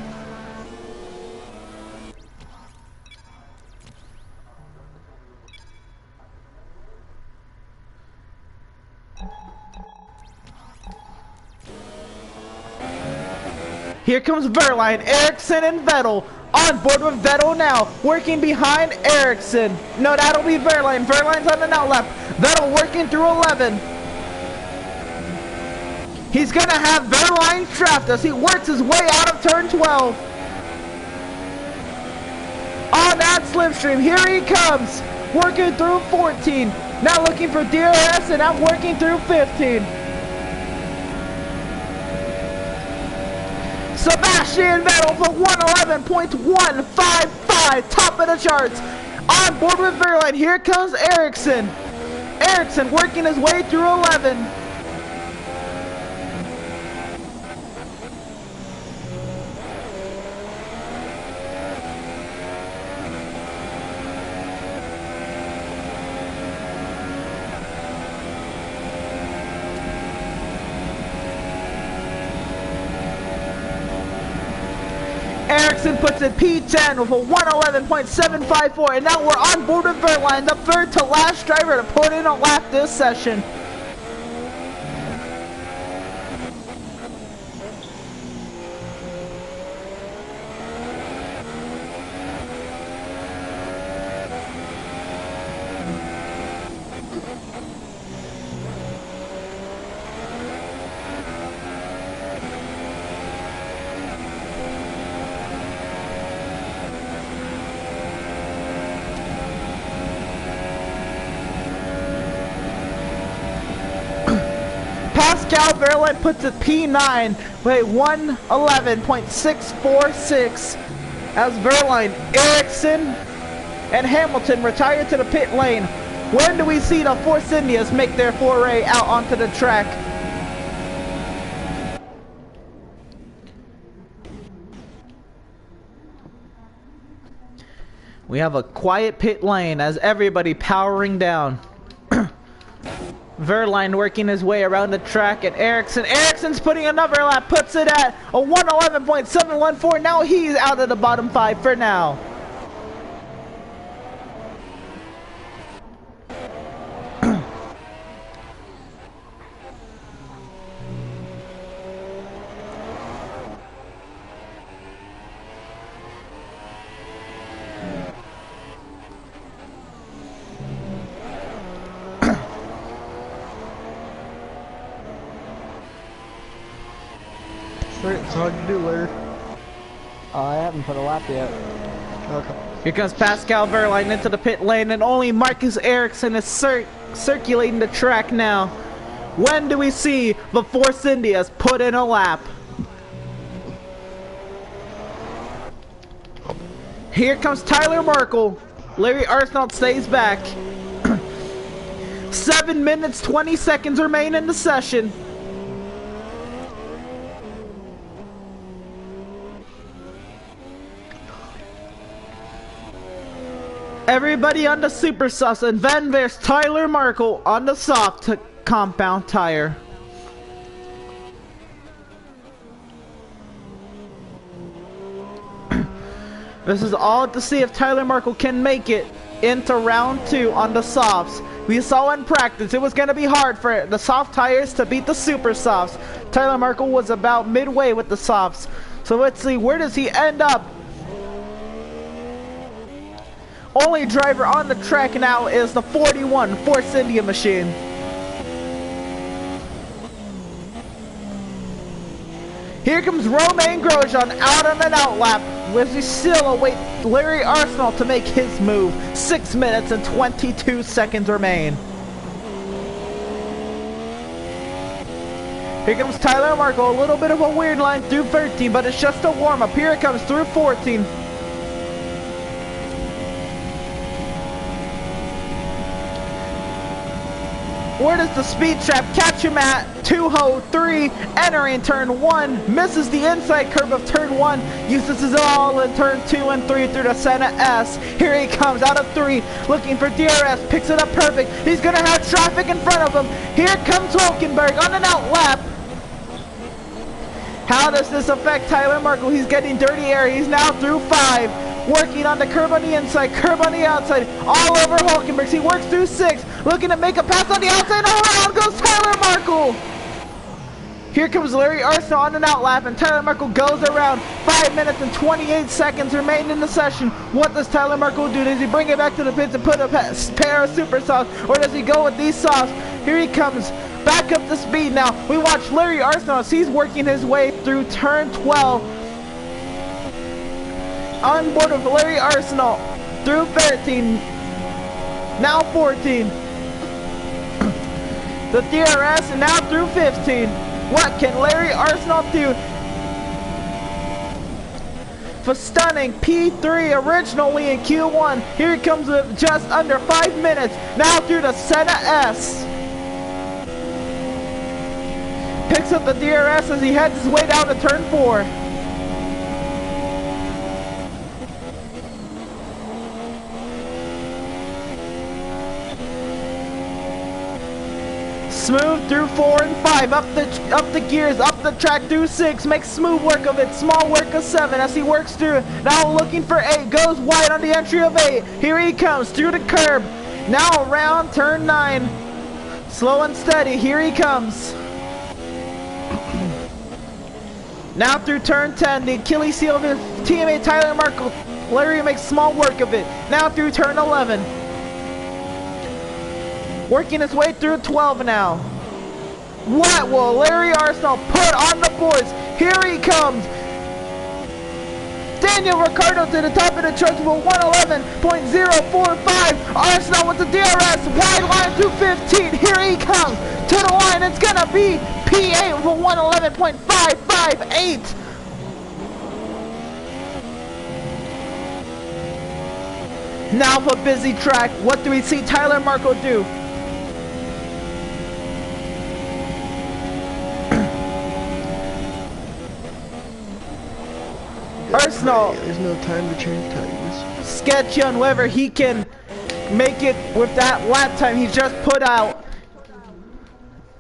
Here comes Verline, Ericsson, and Vettel. On board with Vettel now, working behind Ericsson. No, that'll be Verline. Verline's on the out lap. Vettel working through 11. He's going to have Verline trapped as he works his way out of turn 12. On that slipstream, here he comes. Working through 14. Now looking for DRS, and I'm working through 15. Sebastian Vettel for 111.155, top of the charts. On board with Verline, here comes Ericsson. Ericsson working his way through 11. Ericsson puts in P10 with a 111.754, and now we're on board with Verline, the third to last driver to put in a lap this session. Pascal Verline puts a P9 with 111.646 as Verline, Ericsson, and Hamilton retire to the pit lane. When do we see the Force Indias make their foray out onto the track? We have a quiet pit lane as everybody powering down. Verline working his way around the track, and Ericsson's putting another lap, puts it at a 111.714. Now he's out of the bottom 5 for now. It's hard to do, Larry. I haven't put a lap yet. Okay. Here comes Pascal Verline into the pit lane, and only Marcus Ericsson is circulating the track now. When do we see the Force Indias put in a lap? Here comes Tyler Markle. Larry Arsenault stays back. 7 minutes, 20 seconds remain in the session. Everybody on the super softs, and then there's Tyler Markle on the soft compound tire. This is all to see if Tyler Markle can make it into round 2 on the softs. We saw in practice it was going to be hard for the soft tires to beat the super softs. Tyler Markle was about midway with the softs. So let's see, where does he end up? Only driver on the track now is the 41 Force India machine. Here comes Romain Grosjean out on an outlap, as we still await Larry Arsenault to make his move. 6 minutes and 22 seconds remain. Here comes Tyler Markle, a little bit of a weird line through 13, but it's just a warm-up. Here it comes through 14. Where does the speed trap catch him at? 203, entering turn 1, misses the inside curve of turn 1, uses his all in turn 2 and 3 through the Senna S. Here he comes out of 3, looking for DRS, picks it up perfect. He's gonna have traffic in front of him. Here comes Hulkenberg on an out lap. How does this affect Tyler Markle? He's getting dirty air. He's now through 5. Working on the curb on the inside, curb on the outside, all over Hulkenberg. He works through 6, looking to make a pass on the outside. Around goes Tyler Markle. Here comes Larry Arsenault on an outlap, and Tyler Markle goes around. 5 minutes and 28 seconds remain in the session. What does Tyler Markle do? Does he bring it back to the pits and put a pair of super softs, or does he go with these softs? Here he comes, back up to speed now. We watch Larry Arsenault as he's working his way through turn 12. On board with Larry Arsenault through 13, now 14. The DRS and now through 15. What can Larry Arsenault do? For stunning P3 originally in Q1. Here he comes with just under 5 minutes. Now through the Senna S. Picks up the DRS as he heads his way down to turn 4. Smooth through 4 and 5, up the gears, up the track through 6, makes smooth work of it, small work of 7 as he works through. Now looking for 8, goes wide on the entry of 8. Here he comes through the curb. Now around turn 9, slow and steady. Here he comes. Now through turn 10, the Achilles heel of his teammate Tyler Markle. Larry makes small work of it. Now through turn 11. Working his way through 12 now. What will Larry Arsenault put on the boards? Here he comes. Daniel Ricciardo to the top of the charts with 111.045. Arsenault with the DRS. Wide line through 15. Here he comes. To the line. It's going to be P8 with a 111.558. Now for busy track. What do we see Tyler Markle do? Arsenault, there's no time to change tires. Sketchy on whether he can make it with that lap time he just put out.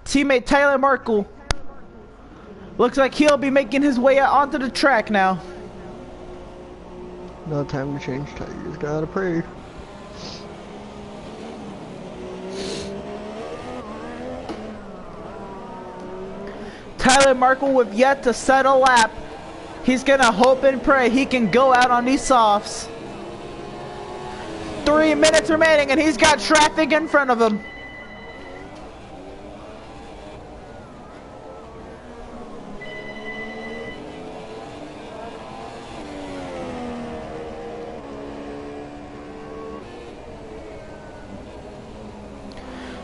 Teammate Tyler Markle looks like he'll be making his way out onto the track now. No time to change tires. Gotta pray. Tyler Markle with yet to set a lap. He's gonna hope and pray he can go out on these softs. 3 minutes remaining and he's got traffic in front of him.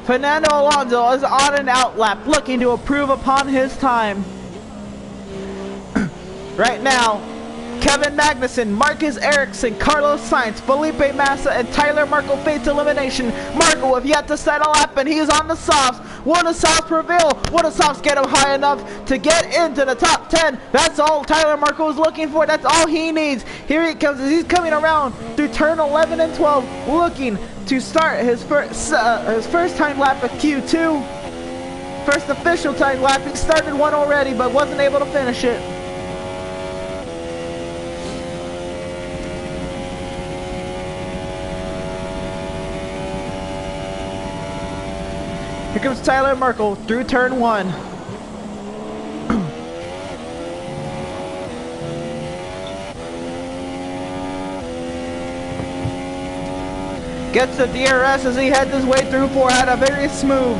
Fernando Alonso is on an out lap, looking to improve upon his time. Right now, Kevin Magnussen, Marcus Ericsson, Carlos Sainz, Felipe Massa, and Tyler Markle face elimination. Markle have yet to settle up, and he is on the softs. Will the softs prevail? Will the softs get him high enough to get into the top 10? That's all Tyler Markle is looking for. That's all he needs. Here he comes. He's coming around through turn 11 and 12, looking to start his first time lap at Q2. First official time lap. He started one already, but wasn't able to finish it. Here comes Tyler Markle through turn 1. Gets the DRS as he heads his way through 4. Had a very smooth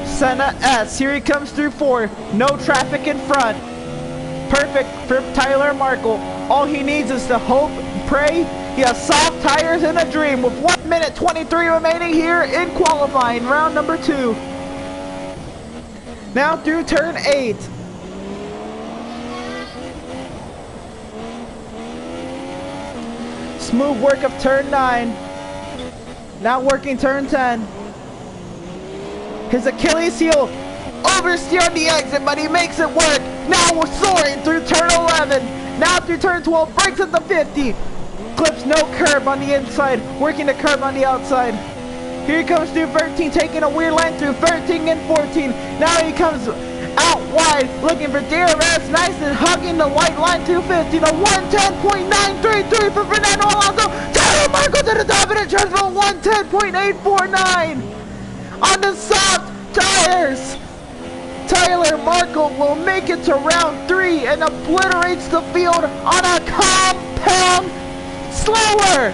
Senna S. Here he comes through 4. No traffic in front. Perfect for Tyler Markle. All he needs is to hope, pray. He has soft tires and a dream with 1 minute 23 remaining here in qualifying, round number 2. Now through turn 8. Smooth work of turn 9. Now working turn 10. His Achilles heel oversteer on the exit, but he makes it work. Now we're soaring through turn 11. Now through turn 12, breaks at the 50. Clips no curb on the inside, working the curb on the outside. Here he comes through 13, taking a weird line through 13 and 14. Now he comes out wide, looking for DRS, nice and hugging the white line through 50. The 110.933 for Fernando Alonso. Tyler Markle to the top of the charts for 110.849. On the soft tires, Tyler Markle will make it to round 3 and obliterates the field on a compound slower.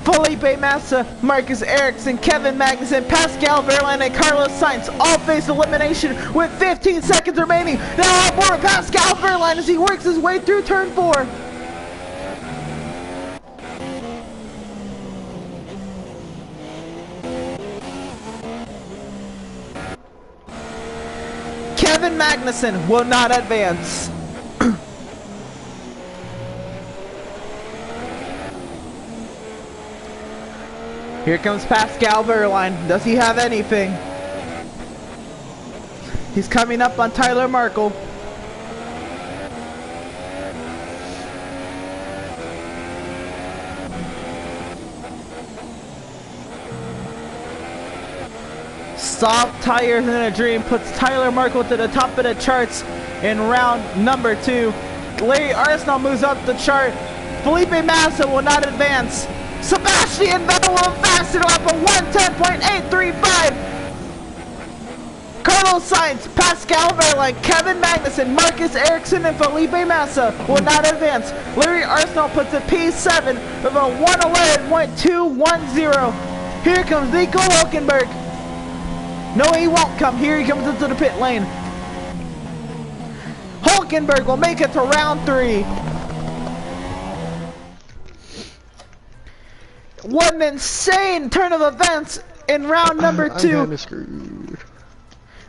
Felipe Massa, Marcus Ericsson, Kevin Magnussen, Pascal Wehrlein, and Carlos Sainz all face elimination with 15 seconds remaining. Now on board Pascal Wehrlein as he works his way through turn 4. Kevin Magnussen will not advance. Here comes Pascal Wehrlein. Does he have anything? He's coming up on Tyler Markle. Soft tires in a dream puts Tyler Markle to the top of the charts in round number 2. Larry Arsenal moves up the chart. Felipe Massa will not advance. Sebastian Vettel will fasten up a 110.835. Carlos Sainz, Pascal Wehrlein, Kevin Magnussen, Marcus Ericsson, and Felipe Massa will not advance. Larry Arsenal puts a P7 with a 111.210. Here comes Nico Hülkenberg. No, he won't come. Here he comes into the pit lane. Hülkenberg will make it to round 3. What an insane turn of events in round number 2.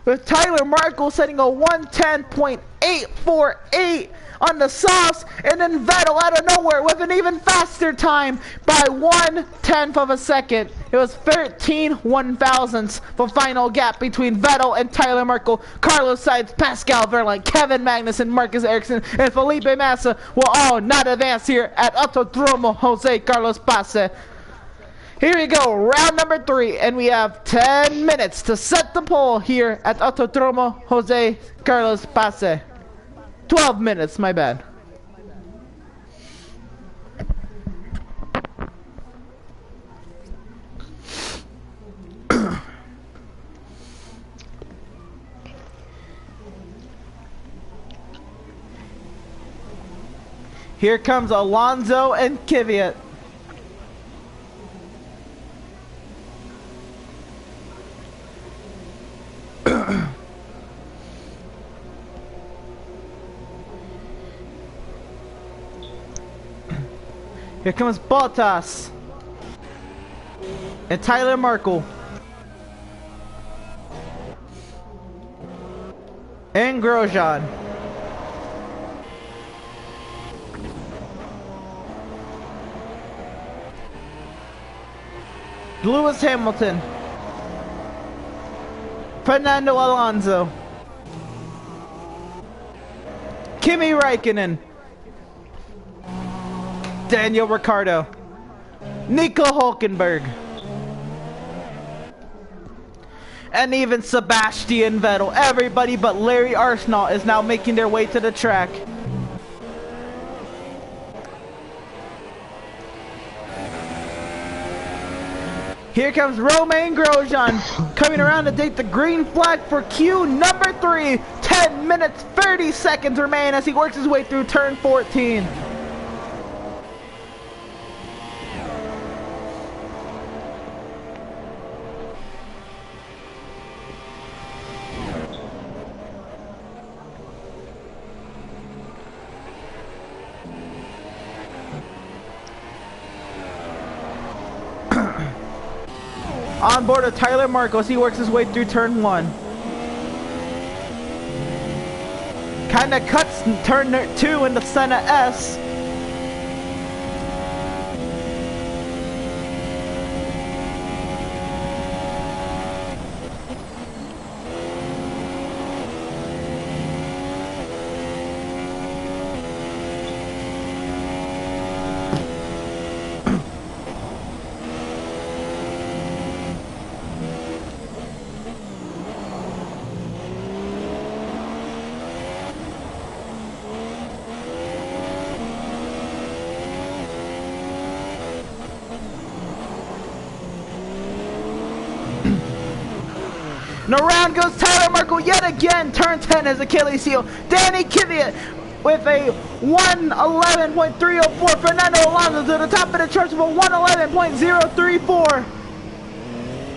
With Tyler Markle setting a 110.848 on the softs, and then Vettel out of nowhere with an even faster time by 1/10 of a second. It was 13 1/1000ths the final gap between Vettel and Tyler Markle. Carlos Sainz, Pascal Wehrlein, Kevin Magnussen, Marcus Ericsson, and Felipe Massa will all not advance here at Autodromo Jose Carlos Pase. Here we go, round number 3, and we have 10 minutes to set the pole here at Autodromo Jose Carlos Pase. 12 minutes, my bad. Here comes Alonso and Kvyat. Here comes Bottas. and Tyler Markle. And Grosjean. Lewis Hamilton. Fernando Alonso. Kimi Räikkönen. Daniel Ricciardo. Nico Hülkenberg. And even Sebastian Vettel. Everybody but Larry Arsenault is now making their way to the track. Here comes Romain Grosjean coming around to take the green flag for Q number 3. 10 minutes 30 seconds remain as he works his way through turn 14. On board of Tyler Markle as he works his way through turn 1. Kinda cuts turn 2 into Senna S. And around goes Tyler Markle yet again. Turn 10 is Achilles heel. Danny Kvyat with a 1:11.304. Fernando Alonso to the top of the charts with a 1:11.034.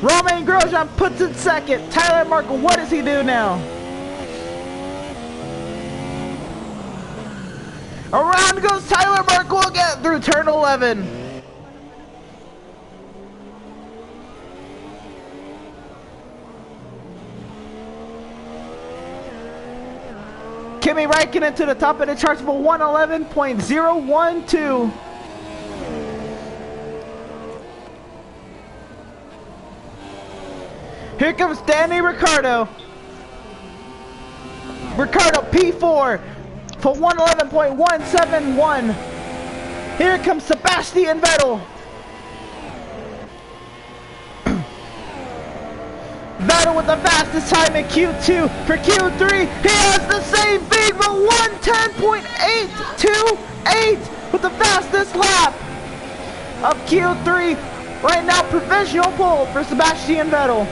Romain Grosjean puts it second. Tyler Markle, what does he do now? Around goes Tyler Markle again through turn 11. Kimi Räikkönen to the top of the charts for 1:11.012. Here comes Danny Ricciardo. Ricciardo P4 for 1:11.171. Here comes Sebastian Vettel. Vettel with the fastest time in Q2. For Q3, he has the same thing, but 1:10.828 with the fastest lap of Q3. Right now, provisional pole for Sebastian Vettel.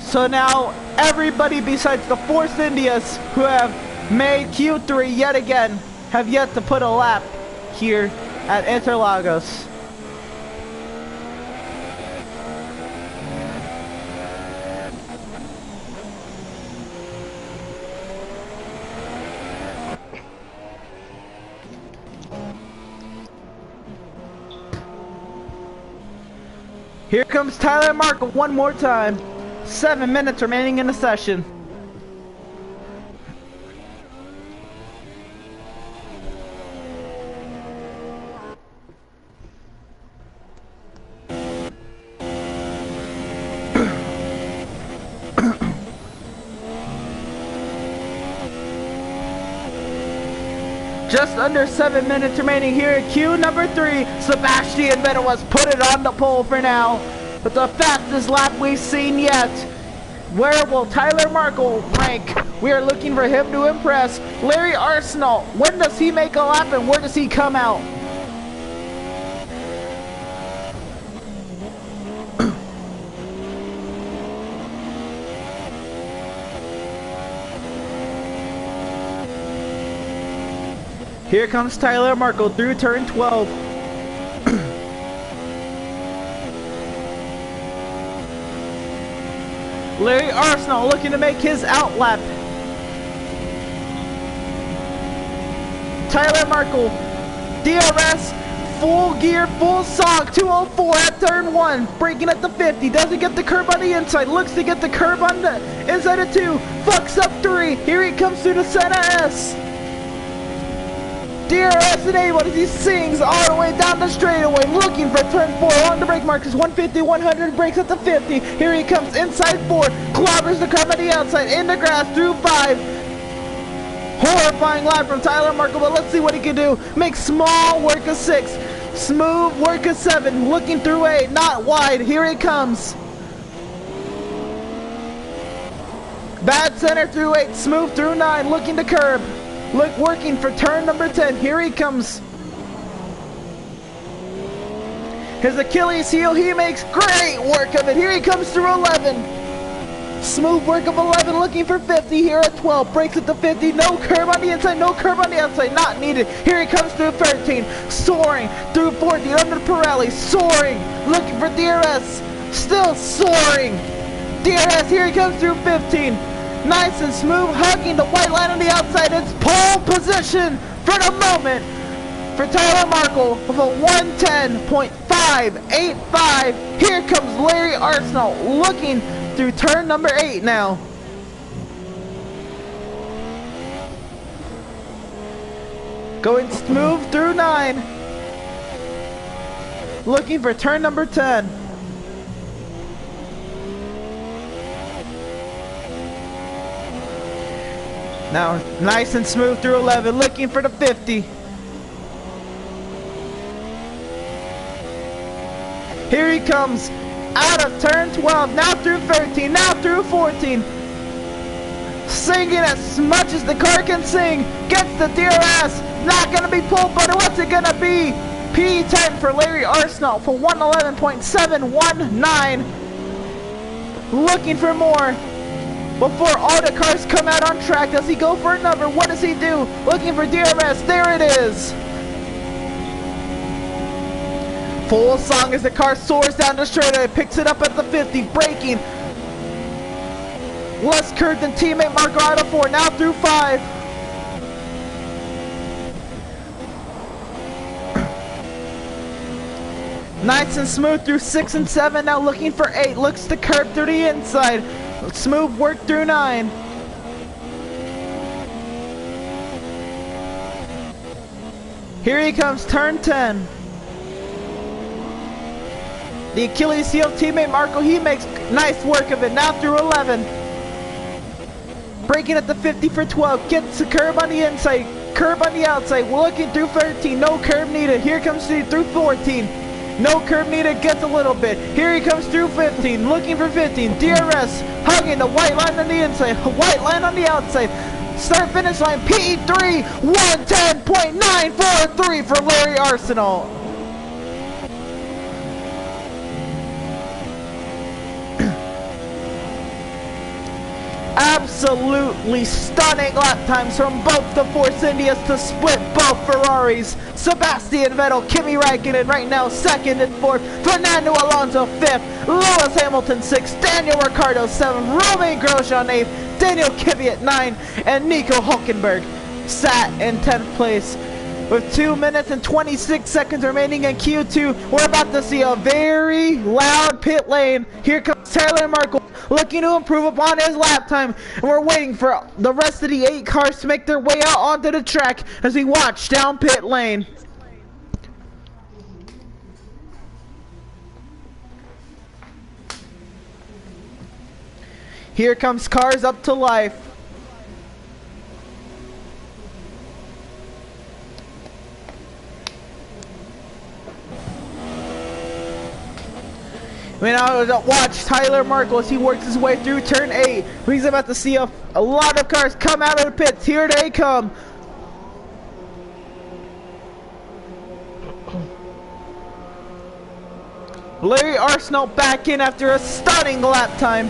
So now, everybody besides the Force Indias who have made Q3 yet again have yet to put a lap here at Interlagos. Here comes Tyler Markle one more time. 7 minutes remaining in the session. Just under 7 minutes remaining here at Q number 3. Sebastian Vettel has put it on the pole for now. But the fastest lap we've seen yet. Where will Tyler Markle rank? We are looking for him to impress. Larry Arsenault, when does he make a lap and where does he come out? Here comes Tyler Markle through turn 12. Larry Arsenal looking to make his outlap. Tyler Markle, DRS, full gear, full song, 204 at turn 1, braking at the 50, doesn't get the curb on the inside, looks to get the curb on the inside of 2, fucks up 3, here he comes through the center S. DRS enabled as he sings all the way down the straightaway, looking for turn 4 along the brake markers, 150, 100, brakes at the 50, here he comes inside 4, clobbers the curb on the outside, in the grass, through 5, horrifying lap from Tyler Markle, but let's see what he can do. Make small work of 6. Smooth work of 7. Looking through 8. Not wide. Here he comes. Bad center through 8. Smooth through 9. Looking to curb. Look, working for turn number 10. Here he comes. His Achilles heel. He makes great work of it. Here he comes through 11. Smooth work of 11, looking for 50 here at 12, brakes at the 50, no curb on the inside, no curb on the outside, not needed. Here he comes through 13, soaring through 14, under the Pirelli, soaring, looking for DRS, still soaring. DRS, here he comes through 15, nice and smooth, hugging the white line on the outside. It's pole position for the moment for Tyler Markle with a 110.585. Here comes Larry Arsenal looking through turn number 8 now. Going smooth through 9. Looking for turn number 10. Now nice and smooth through 11. Looking for the 50. Here he comes. Out of turn 12, now through 13, now through 14. Singing as much as the car can sing. Gets the DRS. Not going to be pulled, but what's it going to be? P10 for Larry Arsenal for 111.719. Looking for more. Before all the cars come out on track, does he go for another? What does he do? Looking for DRS. There it is. Full song as the car soars down the straightaway, picks it up at the 50, braking. Less curved than teammate Marco out of 4, now through 5. Nice and smooth through 6 and 7, now looking for 8, looks to curb through the inside. Smooth work through 9. Here he comes, turn 10. The Achilles heel teammate Marco, he makes nice work of it, now through 11. Braking at the 50 for 12, gets the curb on the inside, curb on the outside, looking through 13, no curb needed. Here comes through 14, no curb needed, gets a little bit. Here he comes through 15, looking for 15, DRS, hugging the white line on the inside, white line on the outside. Start finish line, P3, 110.943 for Larry Arsenal. Absolutely stunning lap times from both the Force Indias to split both Ferraris. Sebastian Vettel, Kimi Räikkönen right now 2nd and 4th, Fernando Alonso 5th, Lewis Hamilton 6th, Daniel Ricciardo 7th, Romain Grosjean 8th, Daniel Kvyat 9th, and Nico Hülkenberg sat in 10th place. With 2 minutes and 26 seconds remaining in Q2, we're about to see a very loud pit lane. Here comes Tyler Markle, looking to improve upon his lap time, and we're waiting for the rest of the 8 cars to make their way out onto the track as we watch down pit lane. Here comes cars up to life. We now watch Tyler Markle as he works his way through turn 8. He's about to see a lot of cars come out of the pits. Here they come. Larry Arsenal back in after a stunning lap time.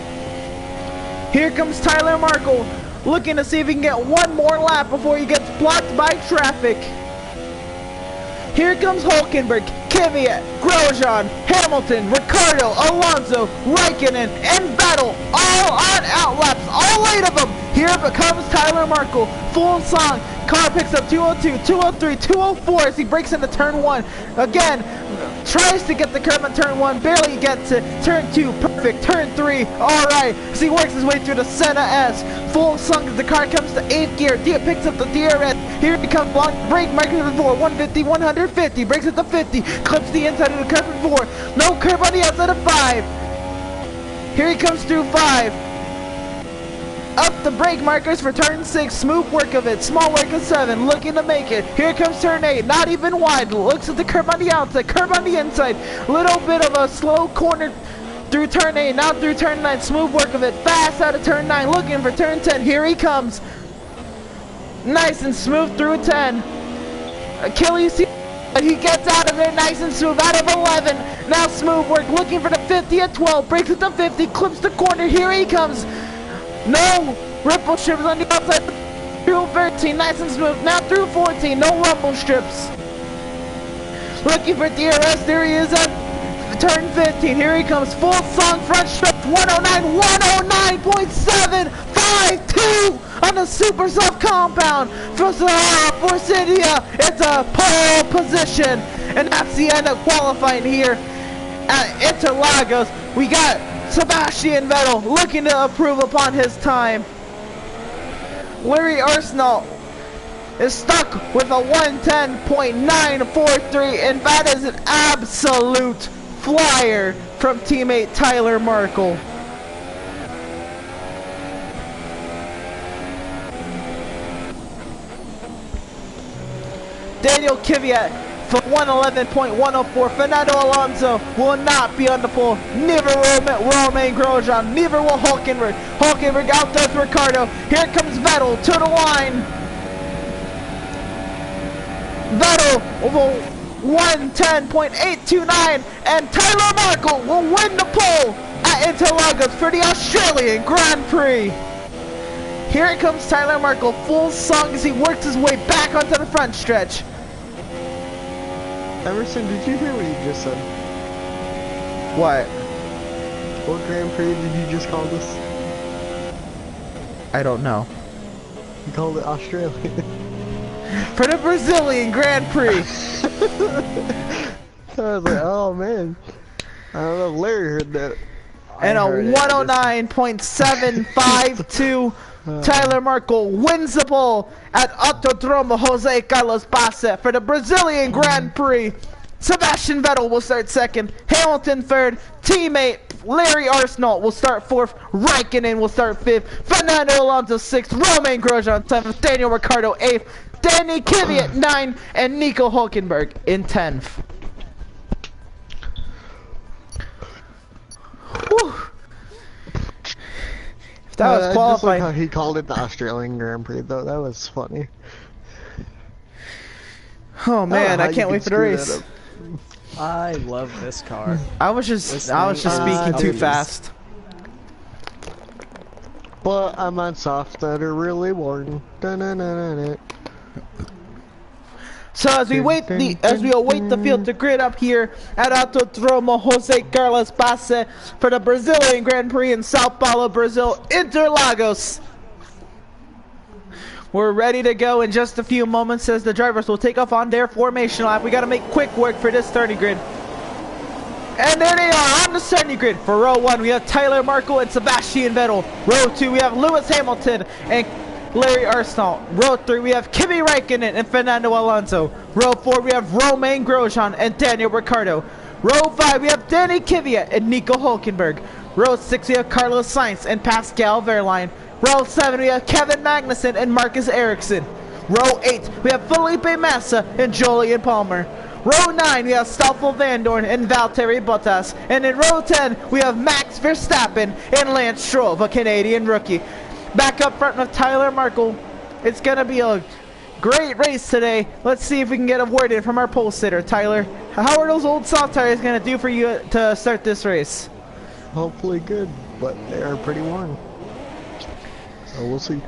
Here comes Tyler Markle, looking to see if he can get one more lap before he gets blocked by traffic. Here comes Hülkenberg, Kvyat, Grosjean, Hamilton, Ricardo, Alonso, Raikkonen, and Vettel, all on outlaps, all 8 of them. Here comes Tyler Markle, full song. Car picks up 202, 203, 204 as he breaks into turn 1. Again, tries to get the curb on turn 1, barely gets it. Turn 2, perfect. Turn 3, alright. As he works his way through the Senna S. Full sunk as the car comes to 8th gear. Dia picks up the DRS. Here he comes, long brake marker to 4, 150, 150. Breaks it to 50, clips the inside of the curb at 4. No curb on the outside of 5. Here he comes through 5. Up the brake markers for turn 6, smooth work of it, small work of 7, looking to make it. Here comes turn 8, not even wide, looks at the curb on the outside, curb on the inside, little bit of a slow corner through turn 8, now through turn 9, smooth work of it, fast out of turn 9, looking for turn 10, here he comes. Nice and smooth through 10. Achilles, he gets out of there nice and smooth, out of 11, now smooth work, looking for the 50 at 12, breaks it to 50, clips the corner, here he comes. No ripple strips on the outside through 13, nice and smooth. Now through 14, no rumble strips. Looking for DRS, there he is at turn 15. Here he comes, full song front strips, 109, 109.752 on the super soft compound. For Sahara, Force India, it's a pole position. And that's the end of qualifying here at Interlagos. We got Sebastian Vettel looking to improve upon his time. Larry Arsenault is stuck with a 110.943, and that is an absolute flyer from teammate Tyler Markle. Daniel Kvyat for 111.104. Fernando Alonso will not be on the pole. Neither will Romain Grosjean. Neither will Hulkenberg. Hulkenberg outdoes Ricardo. Here comes Vettel to the line. Vettel will 110.829, and Tyler Markle will win the pole at Interlagos for the Australian Grand Prix. Here comes Tyler Markle, full song as he works his way back onto the front stretch. Emerson, did you hear what you just said? What? What Grand Prix did you just call this? I don't know. You called it Australian. For the Brazilian Grand Prix. I was like, oh man. I don't know if Larry heard that. And a 109.752. Tyler Markle wins the pole at Autodromo Jose Carlos Paz for the Brazilian Grand Prix. Sebastian Vettel will start second, Hamilton third, teammate Larry Arsenault will start fourth, Raikkonen will start fifth, Fernando Alonso sixth, Romain Grosjean seventh, Daniel Ricciardo eighth, Danny Kvyat 9, and Nico Hulkenberg in 10th. Whew. That was qualifying. I just like how he called it the Australian Grand Prix, though. That was funny. Oh man, I can't wait for the race. I love this car. I was just speaking too fast. But I'm on softs that are really worn. So as we await the field to grid up here at Autodromo Jose Carlos Paz for the Brazilian Grand Prix in Sao Paulo, Brazil, Interlagos. We're ready to go in just a few moments as the drivers will take off on their formation lap. We got to make quick work for this starting grid. And there they are on the starting grid. For row 1, we have Tyler Markle and Sebastian Vettel. Row 2, we have Lewis Hamilton and Larry Arsenault. Row 3, we have Kimi Raikkonen and Fernando Alonso. Row 4, we have Romain Grosjean and Daniel Ricciardo. Row 5, we have Danny Kvyat and Nico Hulkenberg. Row 6, we have Carlos Sainz and Pascal Wehrlein. Row 7, we have Kevin Magnussen and Marcus Ericsson. Row 8, we have Felipe Massa and Julian Palmer. Row 9, we have Stoffel Vandoorne and Valtteri Bottas. And in row 10, we have Max Verstappen and Lance Stroll, a Canadian rookie. Back up front with Tyler Markle. It's going to be a great race today. Let's see if we can get a word in from our pole sitter. Tyler, how are those old soft tires going to do for you to start this race? Hopefully good, but they are pretty worn. So we'll see.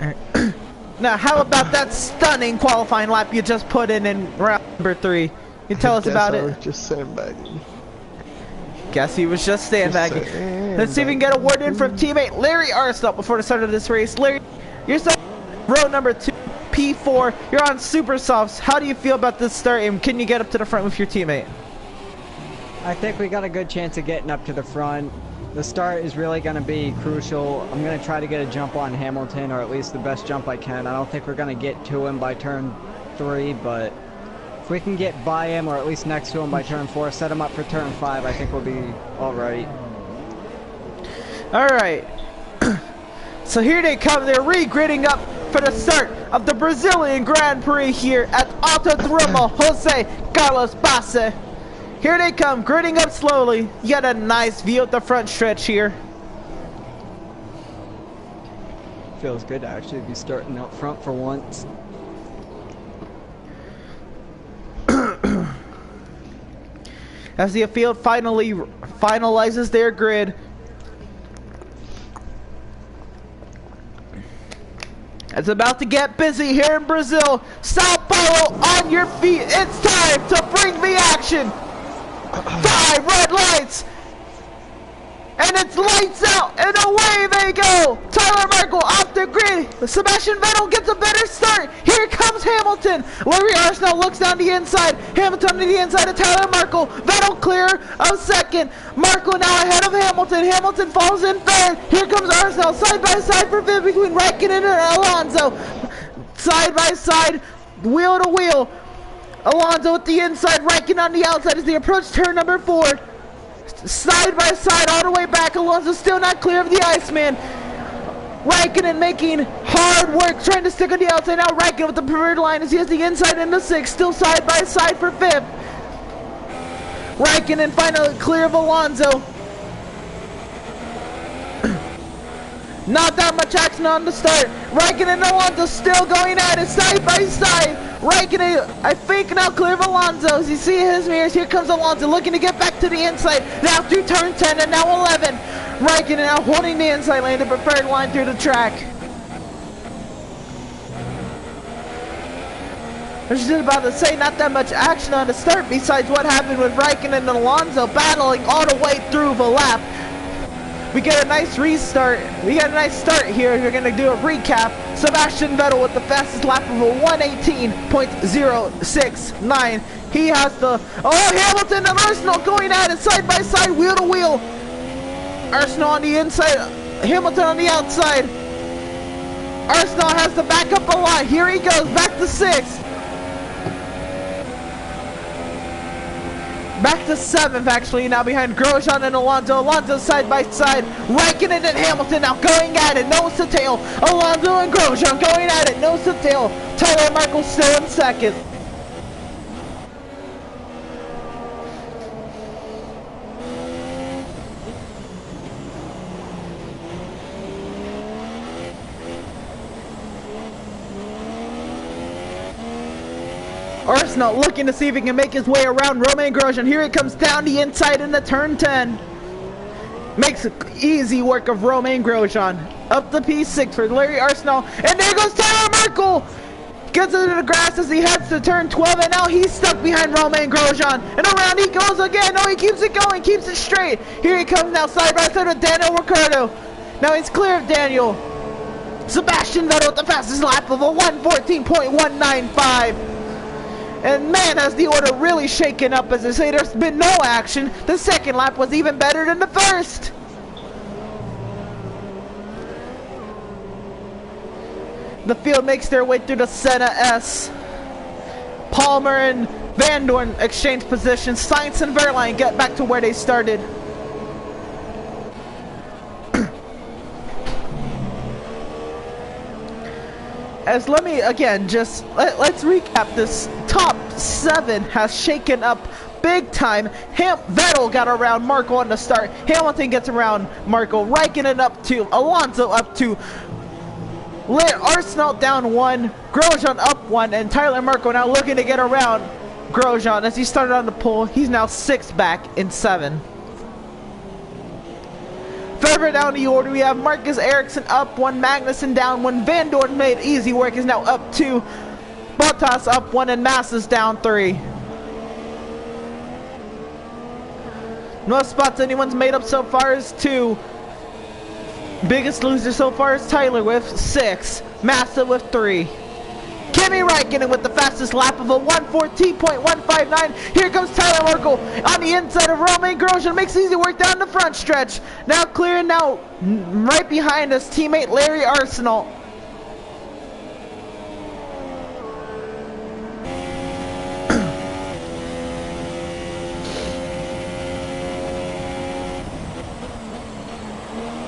Now, how about that stunning qualifying lap you just put in round number 3? You tell us about I was it. just sandbagging. Guess he was just sandbagging. Let's see if we can get a word in from teammate Larry Arsenal before the start of this race. Larry, you're starting row number 2, P4. You're on super softs. How do you feel about this start, and can you get up to the front with your teammate? I think we got a good chance of getting up to the front. The start is really going to be crucial. I'm going to try to get a jump on Hamilton, or at least the best jump I can. I don't think we're going to get to him by turn 3, but if we can get by him, or at least next to him by turn 4, set him up for turn 5, I think we'll be alright. Alright. So here they come. They're re-gridding up for the start of the Brazilian Grand Prix here at Autodromo Jose Carlos Pace. Here they come, gridding up slowly. You got a nice view of the front stretch here. Feels good to actually be starting out front for once. As the field finally finalizes their grid. It's about to get busy here in Brazil. Sao Paulo, on your feet. It's time to bring the action. 5 red lights. And it's lights out, and away they go. Tyler Merkel off the grid. Sebastian Vettel gets a better start. Here comes Hamilton. Larry Arsenal looks down the inside. Hamilton to the inside of Tyler Merkel. Vettel clear of second. Merkel now ahead of Hamilton. Hamilton falls in third. Here comes Arsenal side by side for fifth between Raikkonen and Alonso. Side by side, wheel to wheel. Alonso with the inside, Raikkonen on the outside as they approach turn number 4. Side by side all the way back. Alonso still not clear of the Iceman. Raikkonen making hard work trying to stick on the outside. Now Raikkonen with the preferred line as he has the inside in the 6th. Still side by side for 5th. Raikkonen finally clear of Alonso. Not that much action on the start. Raikkonen and Alonso still going at it side by side. Raikkonen, I think, now clear of Alonso. As you see his mirrors, here comes Alonso looking to get back to the inside. Now through turn 10 and now 11. Raikkonen now holding the inside lane, the preferred line through the track. I was just about to say, not that much action on the start besides what happened with Raikkonen and Alonso battling all the way through the lap. We get a nice restart. We got a nice start here. We're going to do a recap. Sebastian Vettel with the fastest lap of a 1:18.069. He has the... Oh, Hamilton and Arsenal going at it side by side, wheel to wheel. Arsenal on the inside. Hamilton on the outside. Arsenal has to back up a lot. Here he goes, back to 6th. Back to 7th, actually, now behind Grosjean and Alonso. Alonso side by side. Raikkonen and Hamilton now going at it, nose to tail. Alonso and Grosjean going at it, nose to tail. Tyler Merkel still in 2nd. Arsenal looking to see if he can make his way around Romain Grosjean. Here he comes down the inside into turn 10. Makes easy work of Romain Grosjean. Up the P6 for Larry Arsenal. And there goes Tyler Merkel. Gets into the grass as he heads to turn 12. And now he's stuck behind Romain Grosjean. And around he goes again. No, he keeps it going. Keeps it straight. Here he comes now side by side with Daniel Ricciardo. Now he's clear of Daniel. Sebastian Vettel with the fastest lap of a 1:14.195. And man, has the order really shaken up. As I say, there's been no action. The second lap was even better than the first. The field makes their way through the Senna S. Palmer and Van Dorn exchange positions. Sainz and Verline get back to where they started. As let me again just let's recap this. Top 7 has shaken up big time. Vettel got around Merkel on the start. Hamilton gets around Merkel. Raikkonen up 2. Alonso up 2. Arsenal down 1. Grosjean up 1. And Tyler Merkel now looking to get around Grosjean as he started on the pole. He's now 6 back in 7. Further down the order, we have Marcus Ericsson up 1, Magnussen down 1, Van Dorn made easy work, is now up 2, Bottas up 1, and Massa's down 3. Most spots anyone's made up so far is 2. Biggest loser so far is Tyler with 6. Massa with 3. Kimi Räikkönen with the fastest lap of a 1:14.159. Here comes Tyler Merkel on the inside of Romain Grosjean. Makes easy work down the front stretch. Now clearing out right behind us, teammate Larry Arsenal.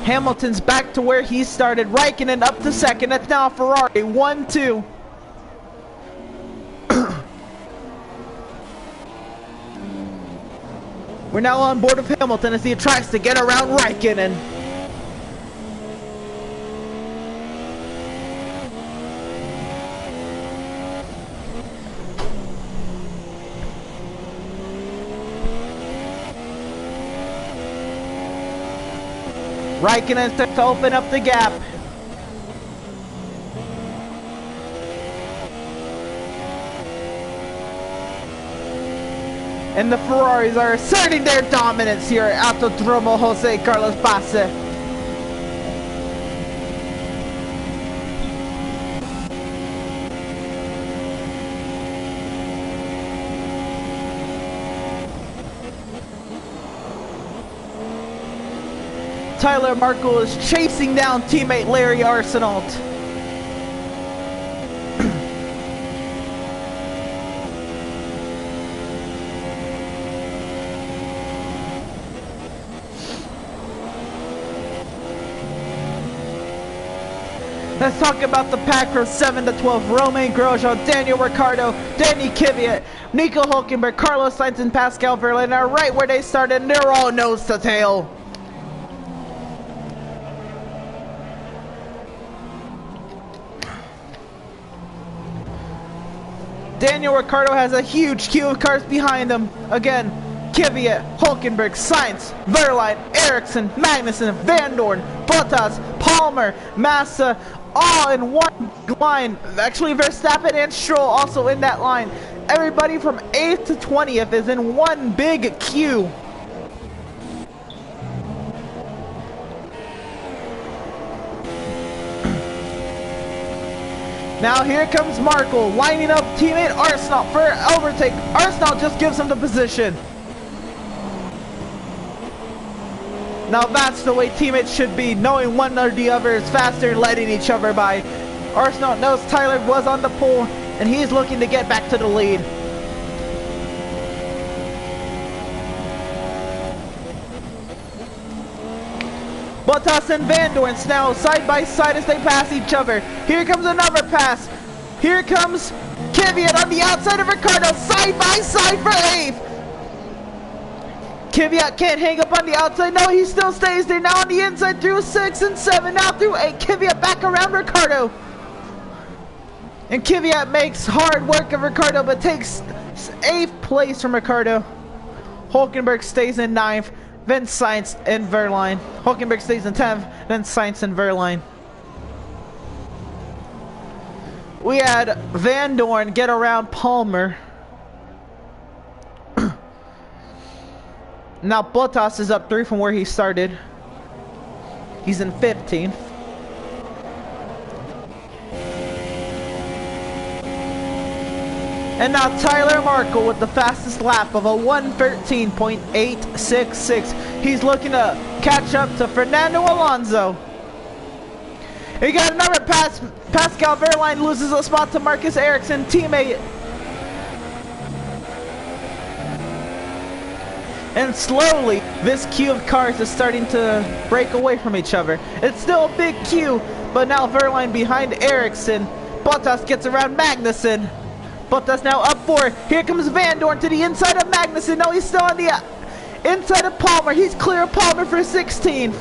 Hamilton's back to where he started. Räikkönen up to second. That's now Ferrari 1-2. We're now on board of Hamilton as he tries to get around Räikkönen. Räikkönen starts to open up the gap. And the Ferraris are asserting their dominance here at Autodromo Jose Carlos Pace. Tyler Markle is chasing down teammate Larry Arsenault. Let's talk about the pack from 7 to 12. Romain Grosjean, Daniel Ricciardo, Danny Kvyat, Nico Hülkenberg, Carlos Sainz, and Pascal Wehrlein are right where they started, and they're all nose to tail. Daniel Ricciardo has a huge queue of cars behind him. Again, Kvyat, Hülkenberg, Sainz, Wehrlein, Ericsson, Magnussen, Van Dorn, Bottas, Palmer, Massa, all in one line. Actually, Verstappen and Stroll also in that line. Everybody from 8th to 20th is in one big queue. Now here comes Markle, lining up teammate Arsenault for an overtake. Arsenault just gives him the position. Now that's the way teammates should be, knowing one or the other is faster and letting each other by. Arsenault knows Tyler was on the pole, and he's looking to get back to the lead. Bottas and Van Dorn now side by side as they pass each other. Here comes another pass. Here comes Kvyat on the outside of Ricciardo, side by side for 8th. Kvyat can't hang up on the outside. No, he still stays there. Now on the inside through 6 and 7. Now through 8. Kvyat back around Ricciardo. And Kvyat makes hard work of Ricciardo, but takes 8th place from Ricciardo. Hülkenberg stays in 9th. Then Sainz and Wehrlein. Hülkenberg stays in 10th. Then Sainz and Wehrlein. We had Van Dorn get around Palmer. Now Bottas is up 3 from where he started. He's in 15th. And now Tyler Markle with the fastest lap of a 1:13.866. He's looking to catch up to Fernando Alonso. He got another pass. Pascal Wehrlein loses a spot to Marcus Ericsson, teammate. And slowly, this queue of cars is starting to break away from each other. It's still a big queue, but now Wehrlein behind Ericsson. Bottas gets around Magnussen. Bottas now up 4. Here comes Van Dorn to the inside of Magnussen. No, he's still on the inside of Palmer. He's clear of Palmer for 16th.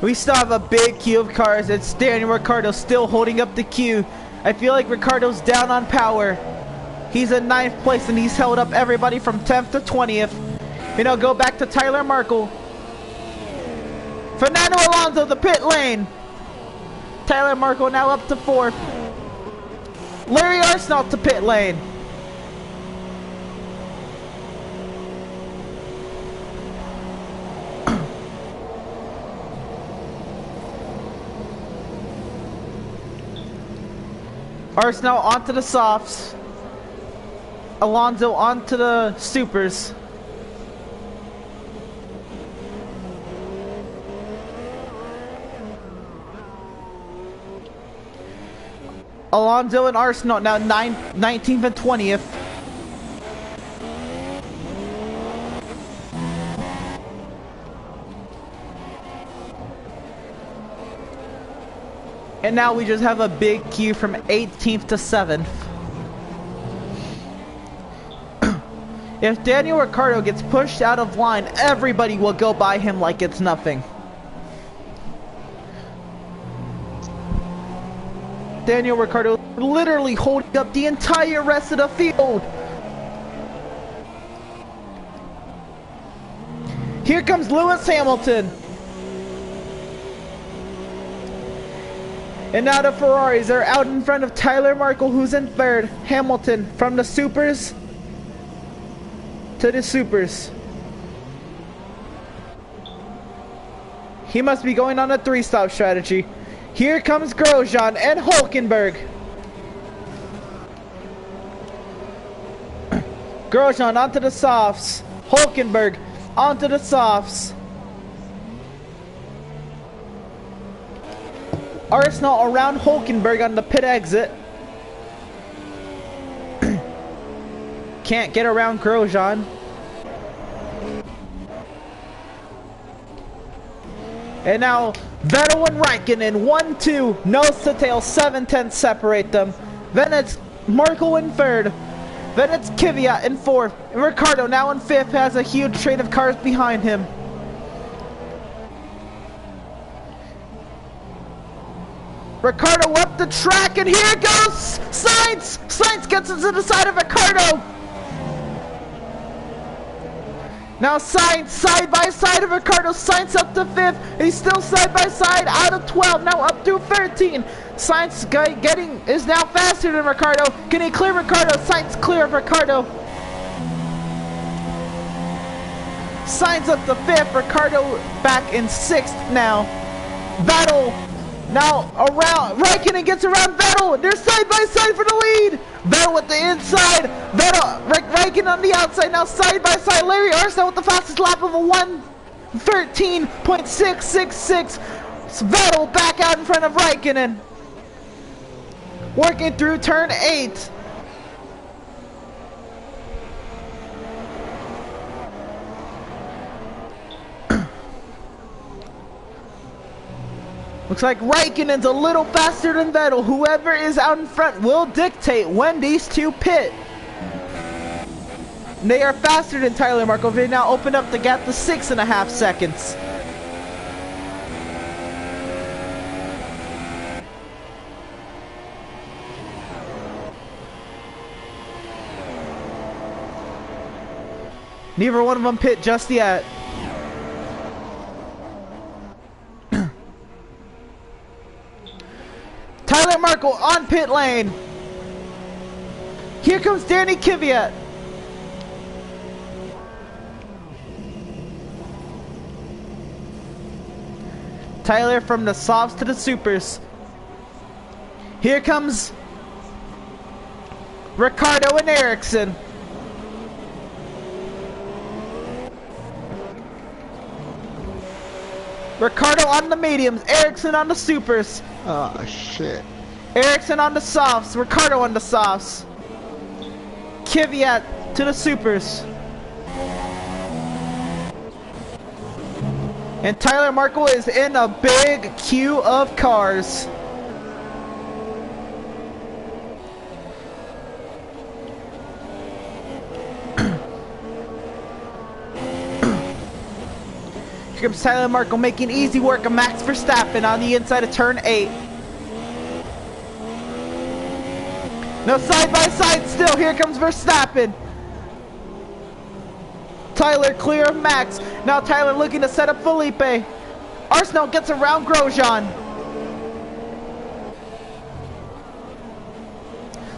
We still have a big queue of cars. It's Daniel Ricciardo still holding up the queue. I feel like Ricciardo's down on power. He's in 9th place and he's held up everybody from 10th to 20th. You know, go back to Tyler Markle. Fernando Alonso, the pit lane. Tyler Markle now up to 4th. Larry Arsenal to pit lane. Arsenal onto the softs. Alonso onto the supers. Alonso and Arsenal now 19th and 20th. And now we just have a big queue from 18th to 7th. If Daniel Ricciardo gets pushed out of line, everybody will go by him like it's nothing. Daniel Ricciardo literally holding up the entire rest of the field. Here comes Lewis Hamilton. And now the Ferraris are out in front of Tyler Markle, who's in 3rd. Hamilton from the supers to the supers. He must be going on a 3-stop strategy. Here comes Grosjean and Hulkenberg. Grosjean onto the softs. Hulkenberg onto the softs. Arsenal around Hulkenberg on the pit exit. Can't get around Grosjean. And now Vettel and Raikkonen 1-2, nose to tail, 7/10 separate them. Then it's Markle in 3rd. Then it's Kvyat in 4th. And Ricciardo now in 5th has a huge train of cars behind him. Ricciardo up the track, and here goes Sainz! Sainz gets into the side of Ricciardo. Now Sainz side by side of Ricciardo. Sainz up to 5th. He's still side by side out of 12. Now up through 13. Sainz is now faster than Ricciardo. Can he clear Ricciardo? Sainz clear of Ricciardo. Sainz up to 5th. Ricciardo back in 6th now. Vettel now around. Raikkonen gets around Vettel. They're side by side for the lead. Vettel with the inside. Vettel, Raikkonen on the outside. Now side by side. Larry Arsenal with the fastest lap of a 1:13.666. Vettel back out in front of Raikkonen. Working through turn 8. Looks like Raikkonen's a little faster than Vettel. Whoever is out in front will dictate when these two pit. They are faster than Tyler Markle. They now open up the gap to 6.5 seconds. Neither one of them pit just yet. Tyler Markle on pit lane. Here comes Danny Kvyat. Tyler from the softs to the supers. Here comes Ricciardo and Ericsson. Ricciardo on the mediums, Ericsson on the supers. Oh shit. Ericsson on the softs, Ricciardo on the softs. Kvyat to the supers. And Tyler Markle is in a big queue of cars. Here comes Tyler Markle making easy work of Max Verstappen on the inside of turn 8. No, side by side still. Here comes Verstappen. Tyler clear of Max. Now Tyler looking to set up Felipe. Arsenal gets around Grosjean.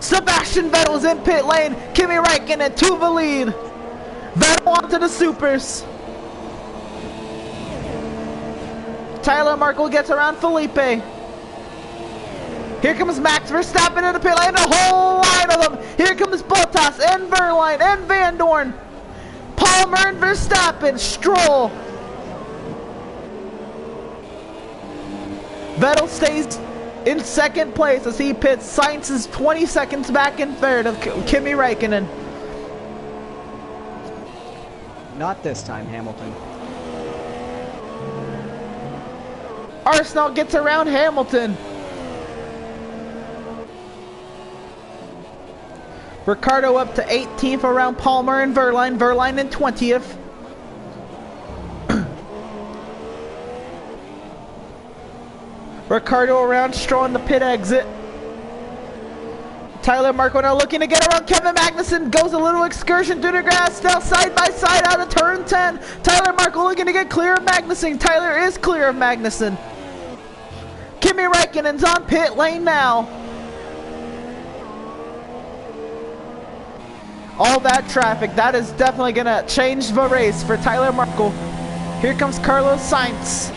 Sebastian Vettel's in pit lane. Kimi Räikkönen to the lead. Vettel onto the supers. Tyler Markle gets around Felipe. Here comes Max Verstappen in the pit lane. A whole line of them. Here comes Bottas and Verline and Van Dorn. Palmer and Verstappen. Stroll. Vettel stays in second place as he pits. Sainz is 20 seconds back in third of Kimi Räikkönen. Not this time, Hamilton. Arsenal gets around Hamilton. Ricardo up to 18th around Palmer and Verline. Verline in 20th. Ricardo around Stroll in the pit exit. Tyler Marko now looking to get around Kevin Magnussen. Goes a little excursion through the grass. Now side by side out of turn 10. Tyler Marko looking to get clear of Magnussen. Tyler is clear of Magnussen. Kimi Räikkönen's on pit lane now. All that traffic, that is definitely going to change the race for Tyler Marko. Here comes Carlos Sainz.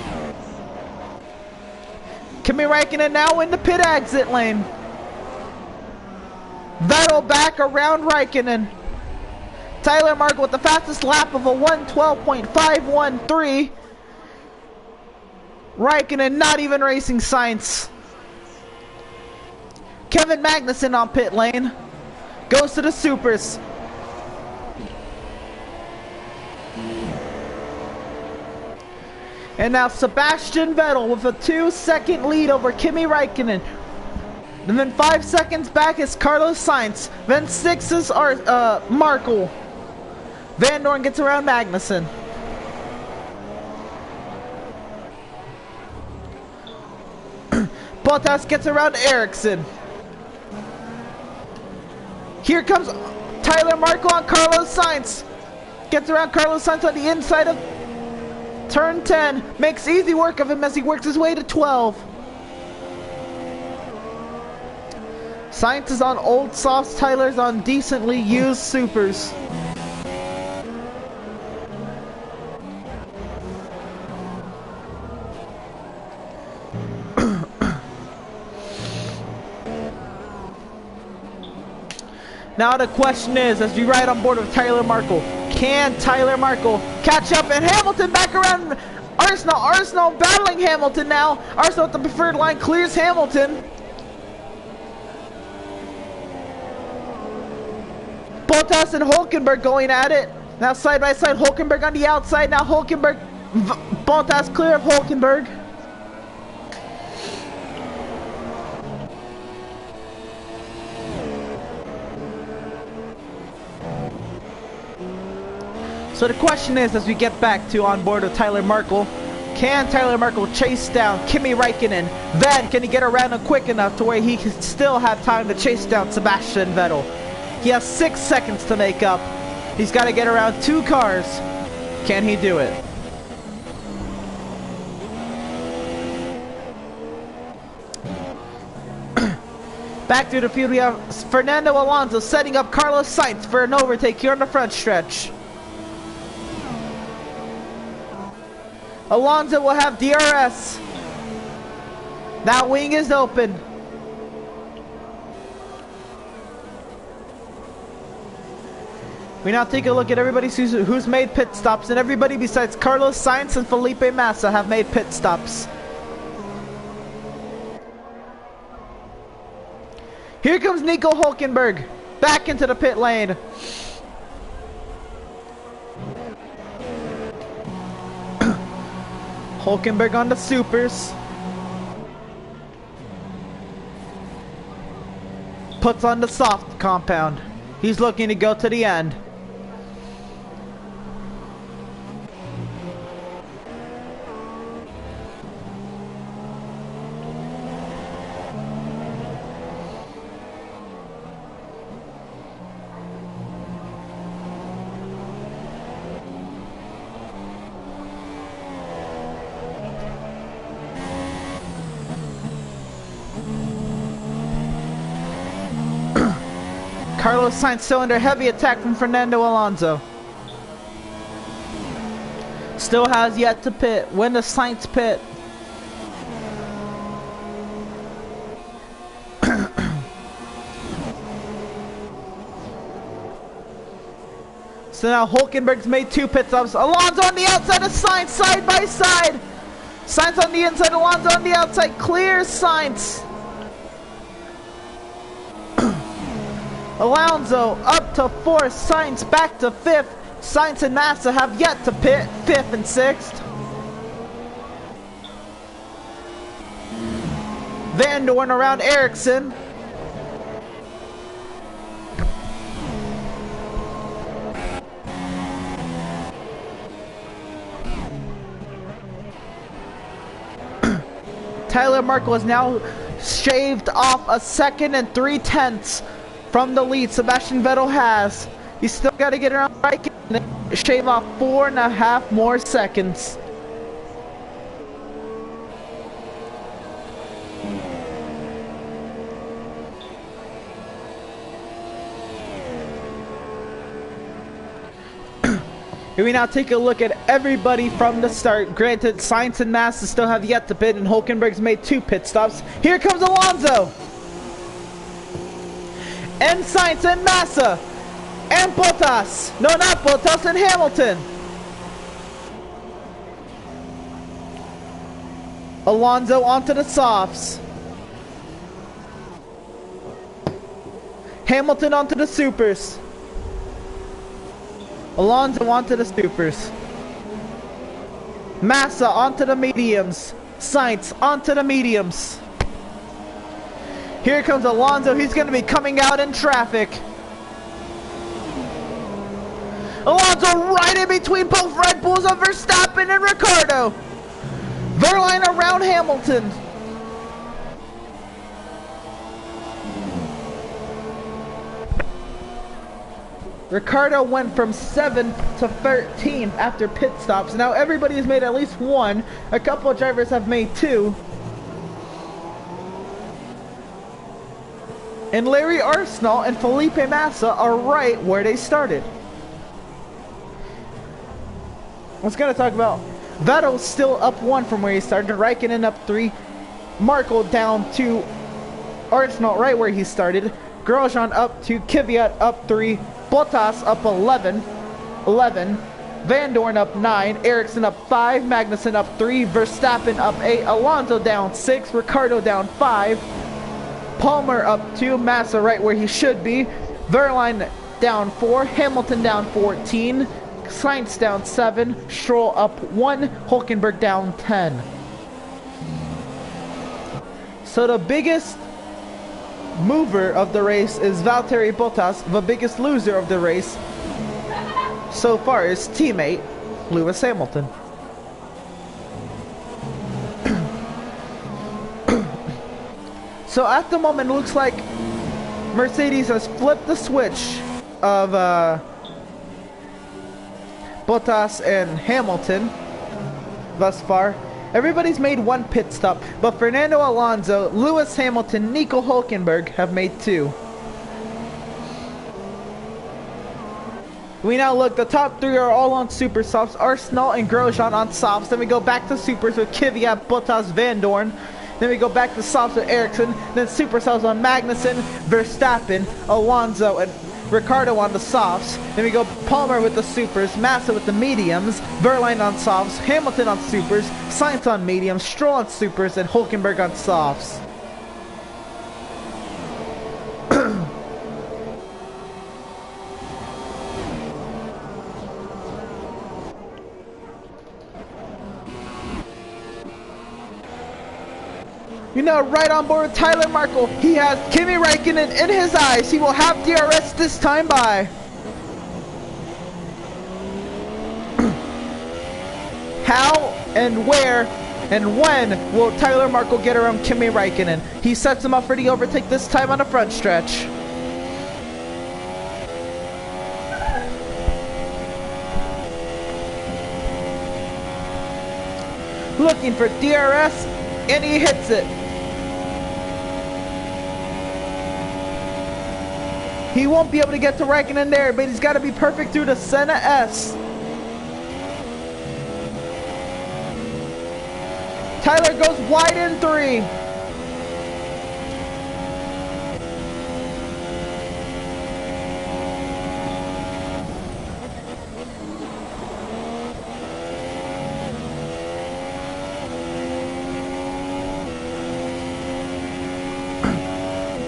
Kimi Räikkönen now in the pit exit lane. Vettel back around Räikkönen. Tyler Marko with the fastest lap of a 1:12.513. Räikkönen not even racing Sainz. Kevin Magnussen on pit lane. Goes to the supers. And now Sebastian Vettel with a 2-second lead over Kimi Räikkönen. And then 5 seconds back is Carlos Sainz. Then 6 is Markle. Van Dorn gets around Magnussen. Bottas gets around Ericsson. Here comes Tyler Markle on Carlos Sainz. Gets around Carlos Sainz on the inside of turn 10. Makes easy work of him as he works his way to 12. Sainz is on old softs. Tyler's on decently used supers. Now the question is, as we ride on board with Tyler Markle, can Tyler Markle catch up? And Hamilton back around Arsenal. Arsenal battling Hamilton now. Arsenal at the preferred line clears Hamilton. Bottas and Hulkenberg going at it. Now side by side, Hulkenberg on the outside. Now Hulkenberg, Bottas clear of Hulkenberg. So the question is, as we get back to on board with Tyler Markle, can Tyler Markle chase down Kimi Räikkönen? Then can he get around him quick enough to where he can still have time to chase down Sebastian Vettel? He has 6 seconds to make up. He's got to get around 2 cars. Can he do it? Back through the field, we have Fernando Alonso setting up Carlos Sainz for an overtake here on the front stretch. Alonso will have DRS. That wing is open. We now take a look at everybody who's made pit stops, and everybody besides Carlos Sainz and Felipe Massa have made pit stops. Here comes Nico Hulkenberg back into the pit lane. Hulkenberg on the supers. Puts on the soft compound. He's looking to go to the end. Carlos Sainz still under heavy attack from Fernando Alonso. Still has yet to pit. When does Sainz pit? So now Hulkenberg's made 2 pit stops. Alonso on the outside of Sainz, side by side. Sainz on the inside, Alonso on the outside. Clears Sainz. Alonso up to 4th, Sainz back to 5th. Sainz and Massa have yet to pit, 5th and 6th. Van Dorn around Ericsson. Tyler Markle is now shaved off a 2nd and 3/10 from the lead Sebastian Vettel has. He's still got to get around Raikkonen and shave off 4.5 more seconds. Here we now take a look at everybody from the start. Granted, Sainz and Massa still have yet to pit, and Hulkenberg's made 2 pit stops. Here comes Alonso! And Sainz and Massa! And Bottas! No, not Bottas, and Hamilton! Alonso onto the softs. Hamilton onto the supers. Alonso onto the supers. Massa onto the mediums. Sainz onto the mediums. Here comes Alonso. He's going to be coming out in traffic. Alonso right in between both Red Bulls of Verstappen and Ricciardo. Verline around Hamilton. Ricciardo went from 7th to 13th after pit stops. Now everybody has made at least 1. A couple of drivers have made 2. And Larry Arsenal and Felipe Massa are right where they started. Let's going to talk about Vettel still up 1 from where he started. Raikkonen up 3. Markle down 2. Arsenal right where he started. Grosjean up 2. Kvyat up 3. Bottas up 11. Van Dorn up 9. Ericsson up 5. Magnussen up 3. Verstappen up 8. Alonso down 6. Ricciardo down 5. Palmer up 2. Massa right where he should be. Verline down 4. Hamilton down 14. Sainz down 7. Stroll up 1. Hulkenberg down 10. So the biggest mover of the race is Valtteri Bottas. The biggest loser of the race so far is teammate Lewis Hamilton. So at the moment it looks like Mercedes has flipped the switch of Bottas and Hamilton thus far. Everybody's made 1 pit stop, but Fernando Alonso, Lewis Hamilton, Nico Hulkenberg have made 2. We now look, the top 3 are all on super softs. Arsenal and Grosjean on softs. Then we go back to supers with Kvyat, Bottas, Van Dorn. Then we go back to softs with Ericsson. Then super softs on Magnussen, Verstappen, Alonso, and Ricciardo on the softs. Then we go Palmer with the supers, Massa with the mediums, Verline on softs, Hamilton on supers, Sainz on mediums, Stroll on supers, and Hulkenberg on softs. You know, right on board with Tyler Markle. He has Kimi Raikkonen in his eyes. He will have DRS this time by. How and where and when will Tyler Markle get around Kimi Raikkonen? He sets him up for the overtake this time on the front stretch. Looking for DRS, and he hits it. He won't be able to get to Raikkonen there, but he's got to be perfect through the Senna S. Tyler goes wide in 3.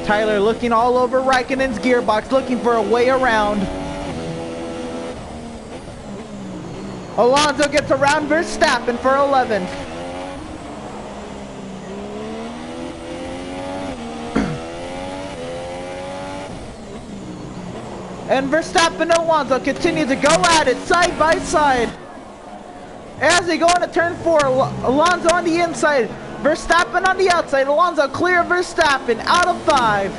Tyler looking all over Raikkonen's gearbox, looking for a way around. Alonso gets around Verstappen for 11th. And Verstappen and Alonso continue to go at it side by side. As they go into turn 4, Alonso on the inside, Verstappen on the outside. Alonso clear of Verstappen out of 5.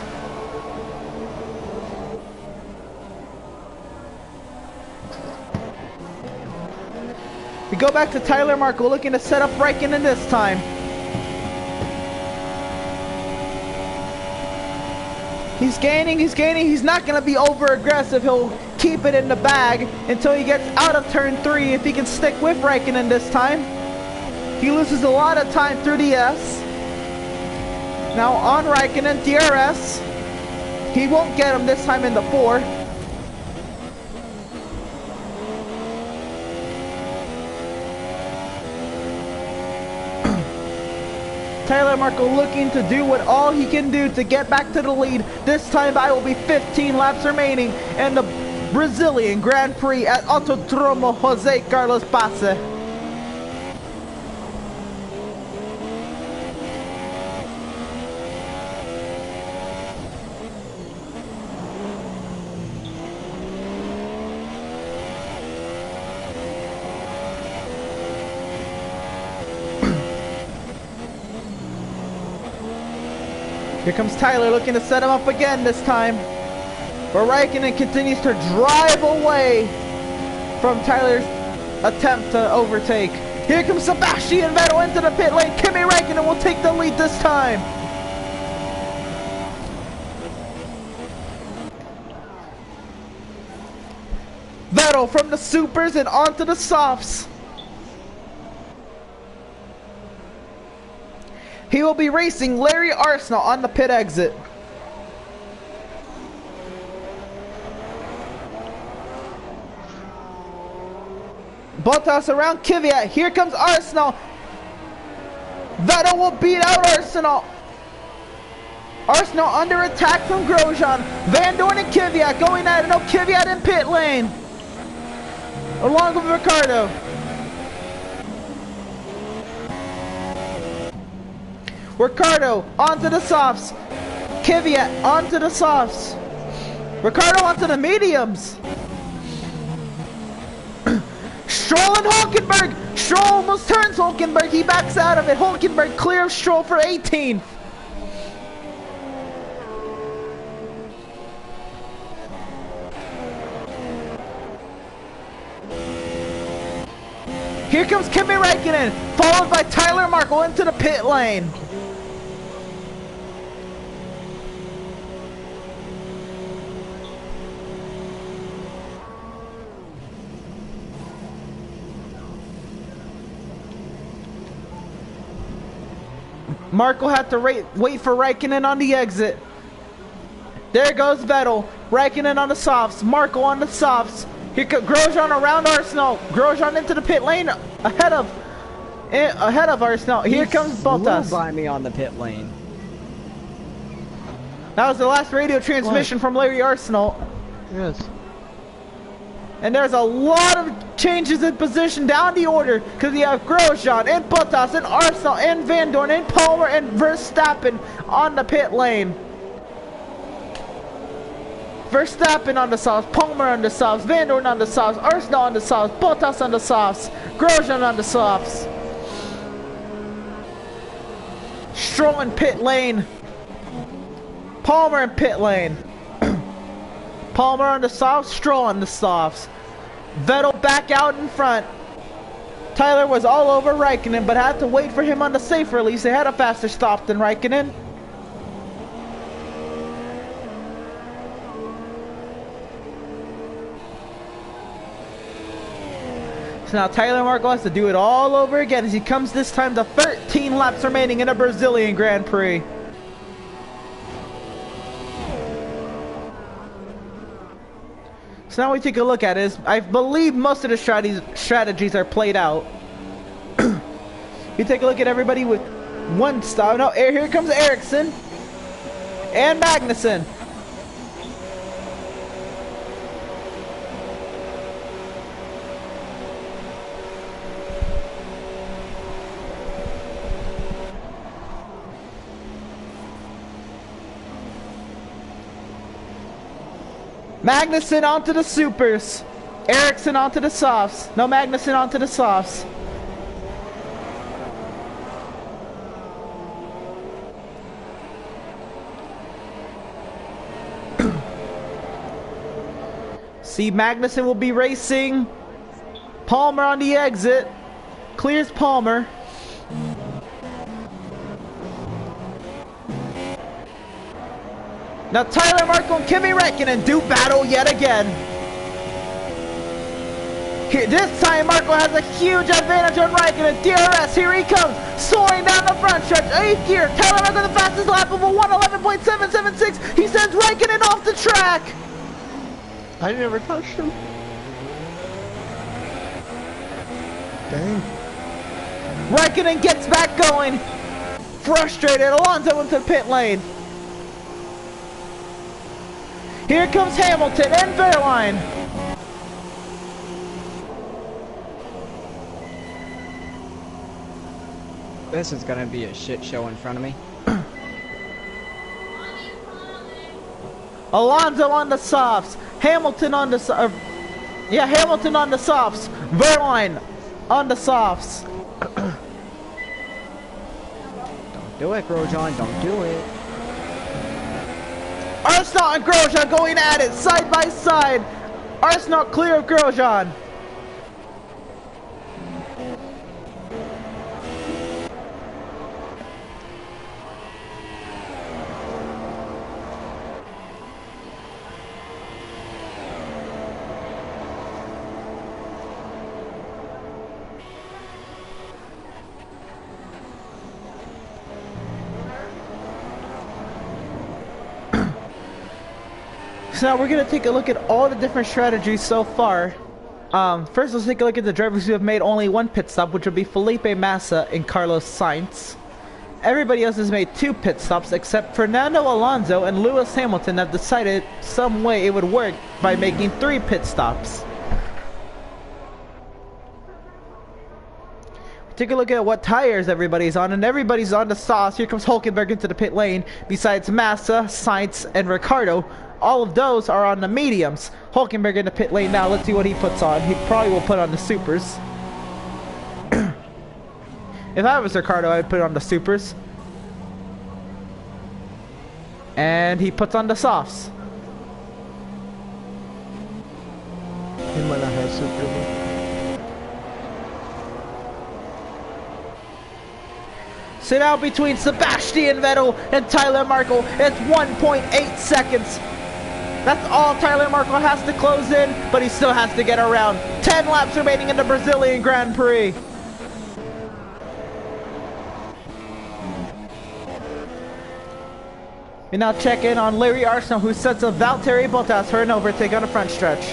We go back to Tyler Marko looking to set up Raikkonen this time. He's gaining, he's not going to be over aggressive. He'll keep it in the bag until he gets out of turn 3 if he can stick with Raikkonen this time. He loses a lot of time through the S. Now on Raikkonen, DRS. He won't get him this time in the 4. Tyler Marko looking to do what all he can do to get back to the lead. This time by will be 15 laps remaining in the Brazilian Grand Prix at Autodromo Jose Carlos Pace. Here comes Tyler looking to set him up again this time. But Raikkonen continues to drive away from Tyler's attempt to overtake. Here comes Sebastian Vettel into the pit lane. Kimi Raikkonen will take the lead this time. Vettel from the supers and onto the softs. He will be racing Larry Arsenal on the pit exit. Bottas around Kvyat. Here comes Arsenal. Vettel will beat out Arsenal. Arsenal under attack from Grosjean. Van Dorn and Kvyat going at it. No, Kvyat in pit lane. Along with Ricardo. Ricardo onto the softs. Kvyat onto the softs. Ricardo onto the mediums. Stroll and Hulkenberg. Stroll almost turns Hulkenberg. He backs out of it. Hulkenberg clear of Stroll for 18th. Here comes Kimi Raikkonen, followed by Tyler Marko into the pit lane. Marko had to wait for Raikkonen on the exit. There goes Vettel. Raikkonen on the softs. Marko on the softs. Here comes Grosjean around Arsenal. Grosjean into the pit lane ahead of Arsenal. Here comes Bottas. By me on the pit lane. That was the last radio transmission from Larry Arsenal. Yes. And there's a lot of changes in position down the order because you have Grosjean and Bottas and Arsenal and Van Dorn and Palmer and Verstappen on the pit lane. Verstappen on the softs, Palmer on the softs, Van Dorn on the softs, Arsenal on the softs, Bottas on the softs, Grosjean on the softs. Stroll in pit lane. Palmer in pit lane. Palmer on the softs, Stroll on the softs. Vettel back out in front. Tyler was all over Raikkonen, but had to wait for him on the safe release. They had a faster stop than Raikkonen. So now Tyler Marco has to do it all over again as he comes this time to 13 laps remaining in a Brazilian Grand Prix. So now we take a look at it. I believe most of the strategies are played out. You take a look at everybody with one stop. No, here comes Emerson and Magnussen. Magnussen onto the supers. Emerson onto the softs. No, Magnussen onto the softs. See, Magnussen will be racing. Palmer on the exit. Clears Palmer. Now Tyler Marco and Kimi Räikkönen do battle yet again. Here, this time Marco has a huge advantage on Räikkönen. DRS, here he comes, soaring down the front stretch. 8th gear, Tyler Marco the fastest lap of a 1:11.776. He sends Räikkönen off the track. I never touched him. Dang. Räikkönen gets back going. Frustrated, Alonso into the pit lane. Here comes Hamilton and Verline. This is gonna be a shit show in front of me. Alonso on the softs. Hamilton on the Hamilton on the softs. Verline on the softs. Don't do it, Grosjean. Don't do it. Arsenal and Grosjean going at it side by side. Arsenal clear of Grosjean. So now we're going to take a look at all the different strategies so far. First, let's take a look at the drivers who have made only one pit stop, which would be Felipe Massa and Carlos Sainz. Everybody else has made 2 pit stops, except Fernando Alonso and Lewis Hamilton have decided some way it would work by making 3 pit stops. Take a look at what tires everybody's on, and everybody's on the sauce. Here comes Hülkenberg into the pit lane, besides Massa, Sainz, and Ricciardo. All of those are on the mediums. Hülkenberg in the pit lane now. Let's see what he puts on. He probably will put on the supers. If I was Ricciardo, I'd put on the supers. And he puts on the softs. He might not have super. So now between Sebastian Vettel and Tyler Marco, it's 1.8 seconds. That's all Tyler Marco has to close in, but he still has to get around. 10 laps remaining in the Brazilian Grand Prix. We now check in on Larry Arsenal, who sets up Valtteri Bottas for an overtake on the front stretch.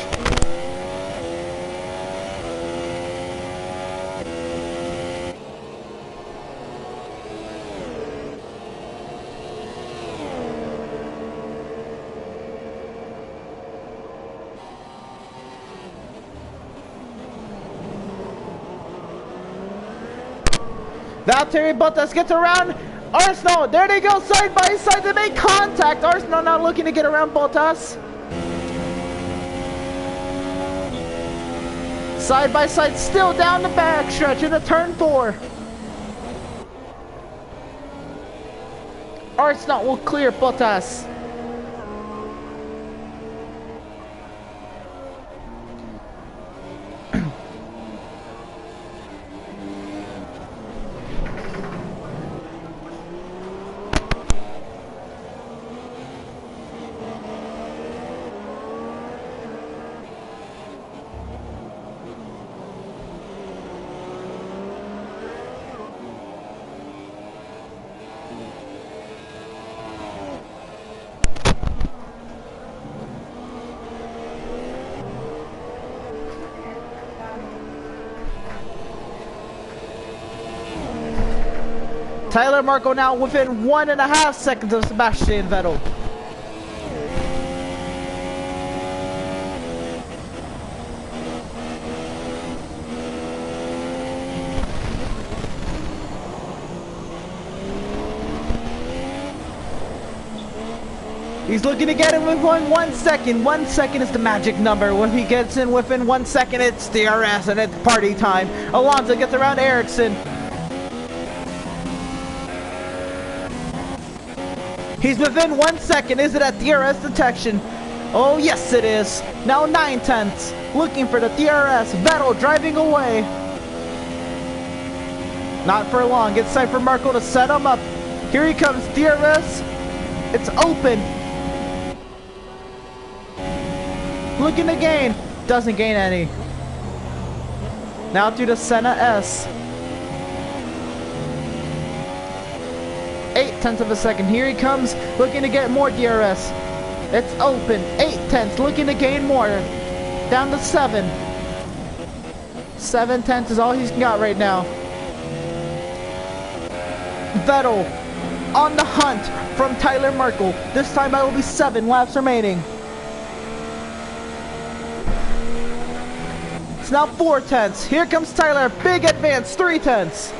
Valtteri Bottas gets around Arsenal. There they go, side by side. They make contact. Arsenal now looking to get around Bottas. Side by side, still down the back stretch into turn 4. Arsenal will clear Bottas. Tyler Marko now within 1.5 seconds of Sebastian Vettel. He's looking to get in within 1 second. 1 second is the magic number. When he gets in within 1 second, it's DRS and it's party time. Alonso gets around Ericsson. He's within 1 second. Is it at DRS detection? Oh, yes, it is. Now 9/10. Looking for the DRS. Vettel driving away. Not for long. It's time for Marko to set him up. Here he comes. DRS. It's open. Looking to gain. Doesn't gain any. Now through the Senna S. 0.8 of a second. Here he comes, looking to get more DRS. It's open. 0.8, looking to gain more. Down to 7. 7/10 is all he's got right now. Vettel on the hunt from Tyler Marko. This time I will be 7 laps remaining. It's now 4/10. Here comes Tyler. Big advance. 3/10.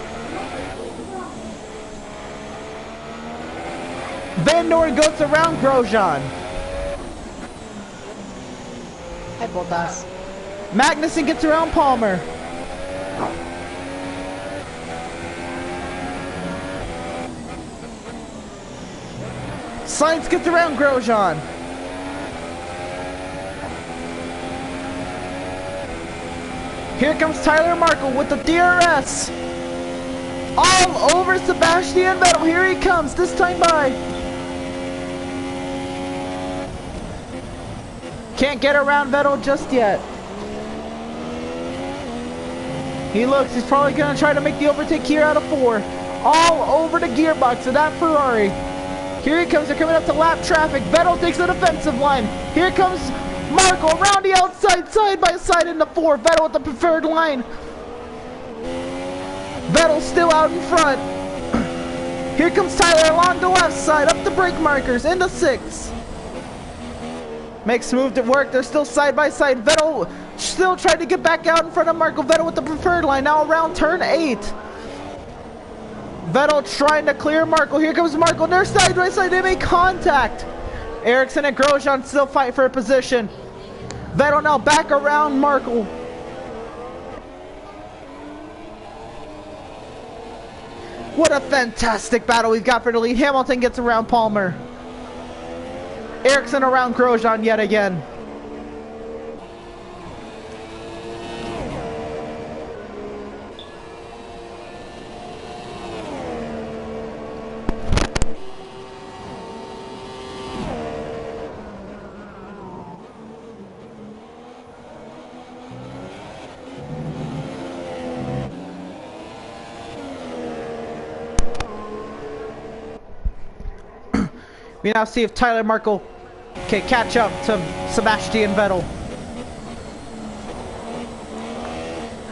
Van Dorn goes around Grosjean. Hey, Bottas. Magnussen gets around Palmer. Sainz gets around Grosjean. Here comes Tyler Marko with the DRS. All over Sebastian Vettel. Here he comes, this time by. Can't get around Vettel just yet. He looks, he's probably going to try to make the overtake here out of 4. All over the gearbox of that Ferrari. Here he comes, they're coming up to lap traffic. Vettel takes the defensive line. Here comes Marko around the outside, side by side in the 4. Vettel with the preferred line. Vettel still out in front. Here comes Tyler along the left side, up the brake markers, into 6. Makes move to work, they're still side by side. Vettel still trying to get back out in front of Marko. Vettel with the preferred line, now around turn 8. Vettel trying to clear Marko. Here comes Marko, they're side by side, they make contact. Ericsson and Grosjean still fight for a position. Vettel now back around Marko. What a fantastic battle we've got for the lead. Hamilton gets around Palmer. Ericsson around Grosjean yet again. We now see if Tyler Marko can catch up to Sebastian Vettel.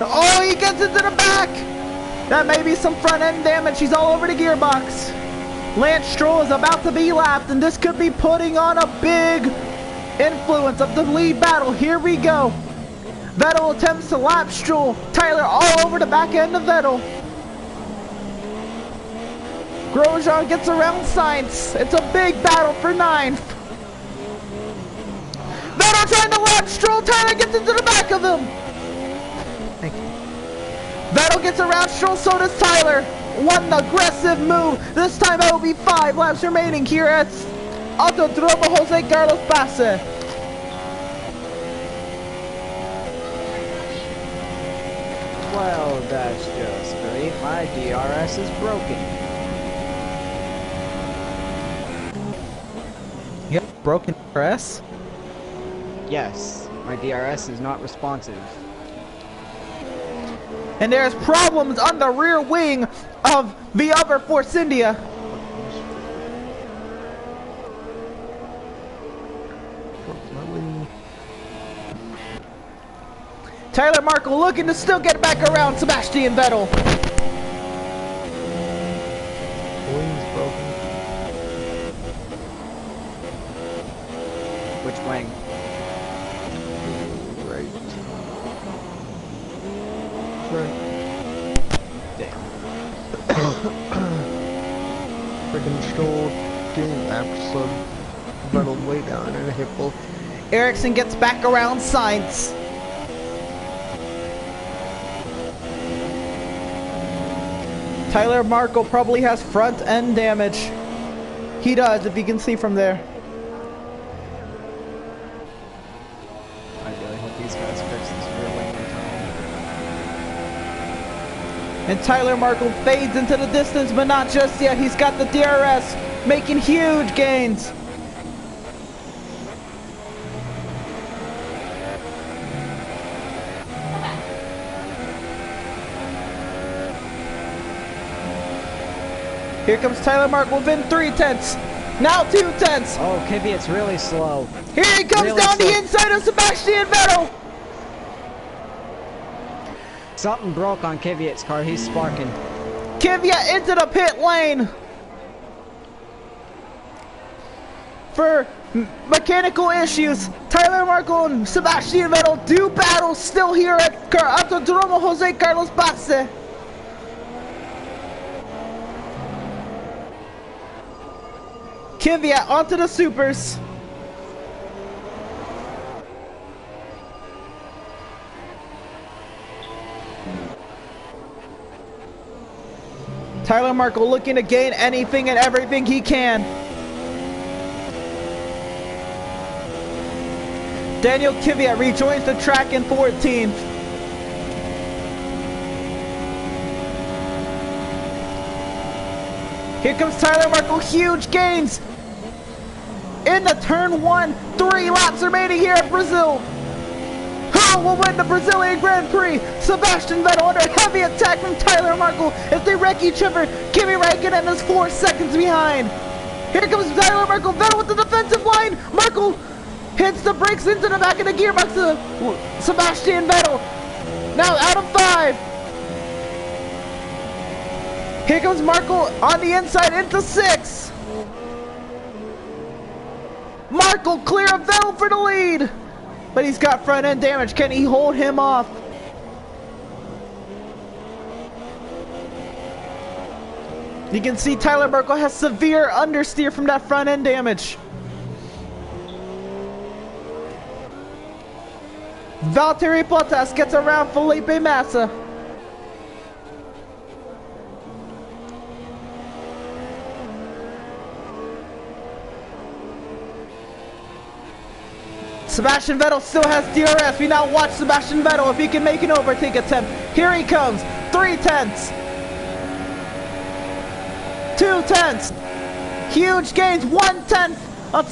Oh, he gets into the back! That may be some front end damage. He's all over the gearbox. Lance Stroll is about to be lapped, and this could be putting on a big influence of the lead battle. Here we go. Vettel attempts to lap Stroll. Tyler all over the back end of Vettel. Grosjean gets around Sainz. It's a big battle for 9th. Vettel trying to lap Stroll. Tyler gets into the back of him. Thank you. Vettel gets around Stroll, so does Tyler. What an aggressive move. This time it will be 5 laps remaining here at Autodromo Jose Carlos Pase. Well, that's just great. My DRS is broken. Yep, broken DRS. Yes, my DRS is not responsive. And there's problems on the rear wing of the other Force India. Tyler Marko looking to still get back around Sebastian Vettel. which wing. Right. Right. Damn. Freaking Stroll getting absolute rattled way down and a hit both. Ericsson gets back around Sainz. Tyler Marko probably has front end damage. He does, if you can see from there. I really hope these guys fix this rear wing in time. And Tyler Marko fades into the distance, but not just yet. He's got the DRS, making huge gains. Here comes Tyler Marko within 3/10. Now 2/10. Oh, Kvyat's really slow. Here he comes Really down slow. the inside of Sebastian Vettel. Something broke on Kvyat's car. He's sparking. Kvyat into the pit lane for mechanical issues. Tyler Marko and Sebastian Vettel do battle still here at Autodromo Jose Carlos Pace. Kvyat onto the supers. Tyler Marko looking to gain anything and everything he can. Daniel Kvyat rejoins the track in 14th. Here comes Tyler Marko, huge gains into turn 1. 3 laps remaining here at Brazil. Who will win the Brazilian Grand Prix? Sebastian Vettel under heavy attack from Tyler Marko as they wreck each other. Kimi Räikkönen is 4 seconds behind. Here comes Tyler Marko, Vettel with the defensive line. Marko hits the brakes into the back of the gearbox of Sebastian Vettel. Now out of 5. Here comes Marko on the inside into 6. Marko clear of Vettel for the lead. But he's got front end damage. Can he hold him off? You can see Tyler Marko has severe understeer from that front end damage. Valtteri Bottas gets around Felipe Massa. Sebastian Vettel still has DRS. We now watch Sebastian Vettel if he can make an overtake attempt. Here he comes. 3/10. 2/10. Huge gains. 1/10 of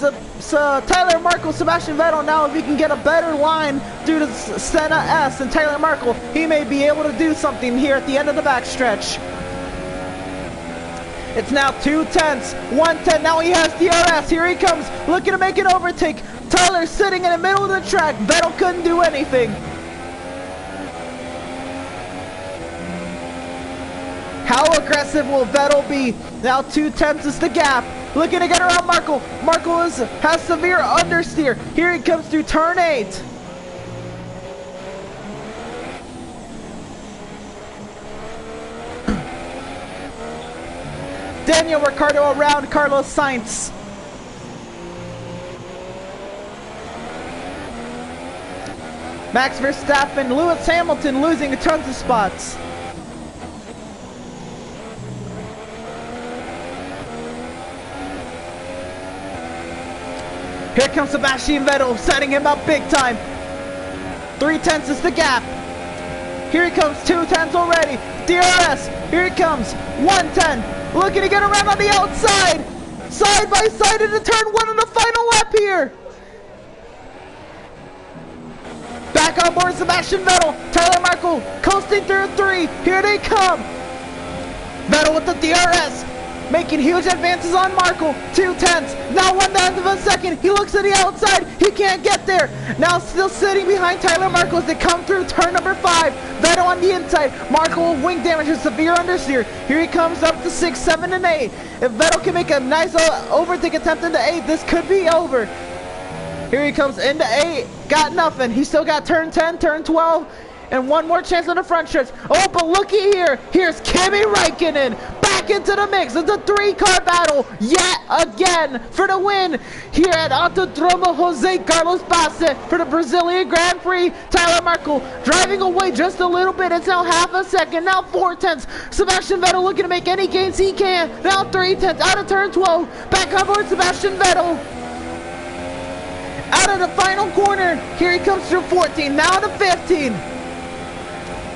Tyler Marko. Sebastian Vettel now, if he can get a better line through the Senna S and Tyler Marko, he may be able to do something here at the end of the backstretch. It's now 2/10. 1/10. Now he has DRS. Here he comes. Looking to make an overtake. Tyler sitting in the middle of the track. Vettel couldn't do anything. How aggressive will Vettel be? Now 2/10 is the gap. Looking to get around Marko. Marko has severe understeer. Here he comes through turn 8. Daniel Ricciardo around Carlos Sainz. Max Verstappen, Lewis Hamilton losing tons of spots. Here comes Sebastian Vettel, setting him up big time. 3/10 is the gap. Here he comes, 2/10 already. DRS, here he comes. 1/10, looking to get around on the outside. Side by side into turn 1 on the final lap here. Back on board Sebastian Vettel. Tyler Marko coasting through 3. Here they come. Vettel with the DRS. Making huge advances on Marko. 2/10. Now 1/10 of a second. He looks to the outside. He can't get there. Now still sitting behind Tyler Marko as they come through turn number 5. Vettel on the inside. Marko with wing damage and severe understeer. Here he comes up to 6, 7, and 8. If Vettel can make a nice overtake attempt into 8, this could be over. Here he comes into 8. Got nothing. He still got turn 10, turn 12, and one more chance on the front stretch. Oh, but looky here. Here's Kimi Räikkönen back into the mix. It's a 3-car battle yet again for the win here at Autodromo Jose Carlos Pace for the Brazilian Grand Prix. Tyler Markle driving away just a little bit. It's now half a second. Now 4/10. Sebastian Vettel looking to make any gains he can. Now 3/10 out of turn 12. Back on board Sebastian Vettel. Out of the final corner. Here he comes through 14. Now to 15.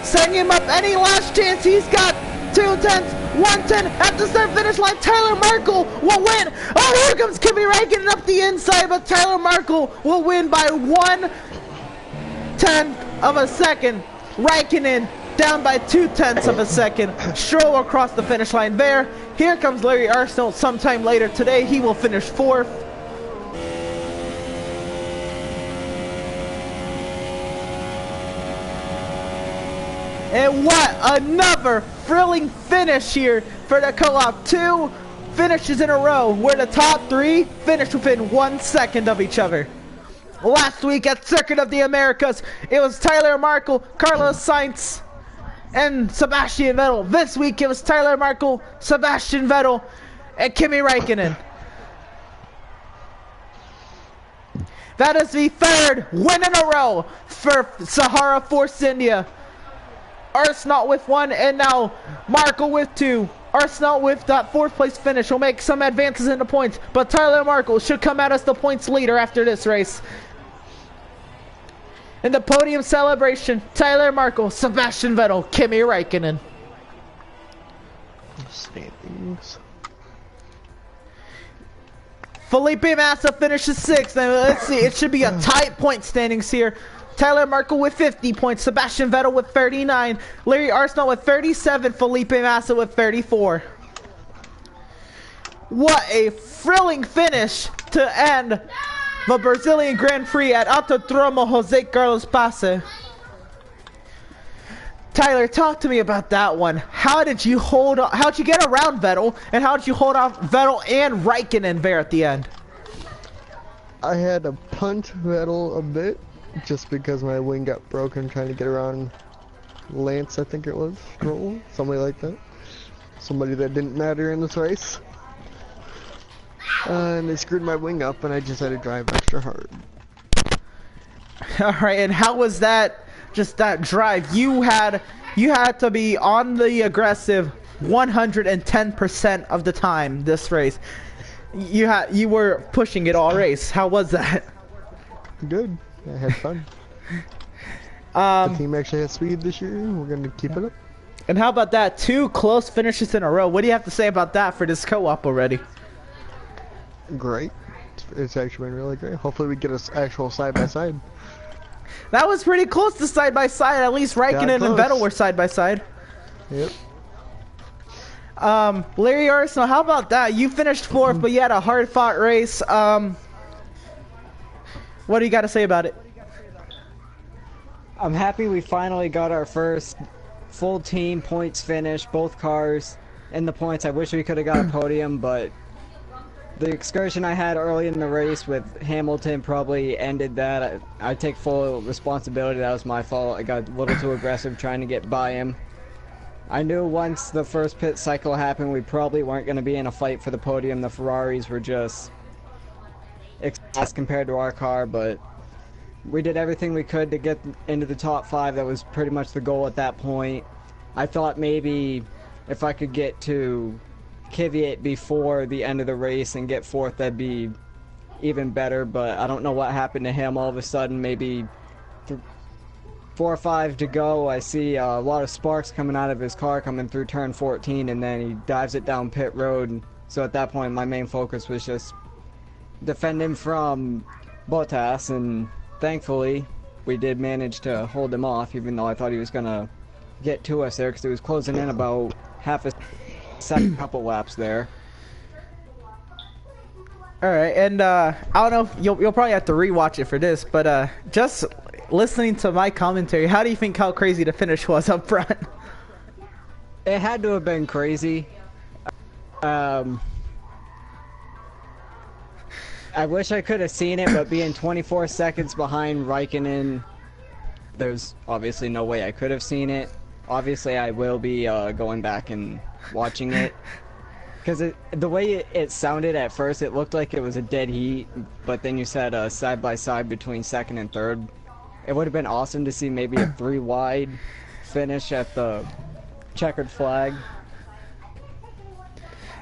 Setting him up any last chance he's got. 2/10, 1/10 at the start finish line. Tyler Markle will win. Oh, here comes Kimi Räikkönen up the inside, but Tyler Markle will win by 1/10 of a second. Räikkönen down by 2/10 of a second. Stroll across the finish line there. Here comes Larry Arsenault sometime later today. He will finish 4th. And what another thrilling finish here for the co-op. 2 finishes in a row where the top 3 finished within 1 second of each other. Last week at Circuit of the Americas, it was Tyler Markle, Carlos Sainz, and Sebastian Vettel. This week it was Tyler Markle, Sebastian Vettel, and Kimi Räikkönen. That is the 3rd win in a row for Sahara Force India. Arsenault with 1, and now Markle with 2. Arsenault with that 4th place finish will make some advances in the points, but Tyler Markle should come out as the points leader after this race. In the podium celebration, Tyler Markle, Sebastian Vettel, Kimi Räikkönen. Standings. Felipe Massa finishes 6th. Now let's see, it should be a tight point standings here. Tyler Markle with 50 points, Sebastian Vettel with 39, Larry Arsenault with 37, Felipe Massa with 34. What a thrilling finish to end the Brazilian Grand Prix at Autodromo Jose Carlos Pace. Tyler, talk to me about that one. How did you hold on, how'd you get around Vettel, and how did you hold off Vettel and Räikkönen there at the end? I had to punt Vettel a bit, just because my wing got broken trying to get around Lance, I think it was, Stroll, somebody like that. Somebody that didn't matter in this race. And they screwed my wing up, and I just had to drive extra hard. Alright, and how was that, just that drive? You had to be on the aggressive 110% of the time this race. You were pushing it all race. How was that? Good. I had fun. The team actually has speed this year. We're going to keep it up. And how about that? 2 close finishes in a row. What do you have to say about that for this co-op already? Great. It's actually been really great. Hopefully we get an actual side-by-side. That was pretty close to side-by-side. At least Räikkönen and Vettel were side-by-side. Yep. Larry Arsenault, how about that? You finished 4th, but you had a hard-fought race. What do you got to say about it? I'm happy we finally got our first full team points finish, both cars in the points. I wish we could have got a podium, but the excursion I had early in the race with Hamilton probably ended that. I take full responsibility. That was my fault. I got a little too aggressive trying to get by him. I knew once the first pit cycle happened, we probably weren't going to be in a fight for the podium. The Ferraris were just as compared to our car, but we did everything we could to get into the top 5. That was pretty much the goal at that point. I thought maybe if I could get to Kvyat before the end of the race and get 4th, that'd be even better, but I don't know what happened to him. All of a sudden, maybe 4 or 5 to go, I see a lot of sparks coming out of his car coming through turn 14, and then he dives it down pit road. So at that point, my main focus was just defend him from Bottas, and thankfully we did manage to hold him off, even though I thought he was gonna get to us there because he was closing in about half a second, couple laps there. Alright, and I don't know if you'll probably have to rewatch it for this, but just listening to my commentary, how do you think how crazy the finish was up front? It had to have been crazy. I wish I could have seen it, but being 24 seconds behind Raikkonen, there's obviously no way I could have seen it. Obviously, I will be going back and watching it. Because the way it sounded at first, it looked like it was a dead heat, but then you said side-by-side between second and third. It would have been awesome to see maybe a 3-wide finish at the checkered flag.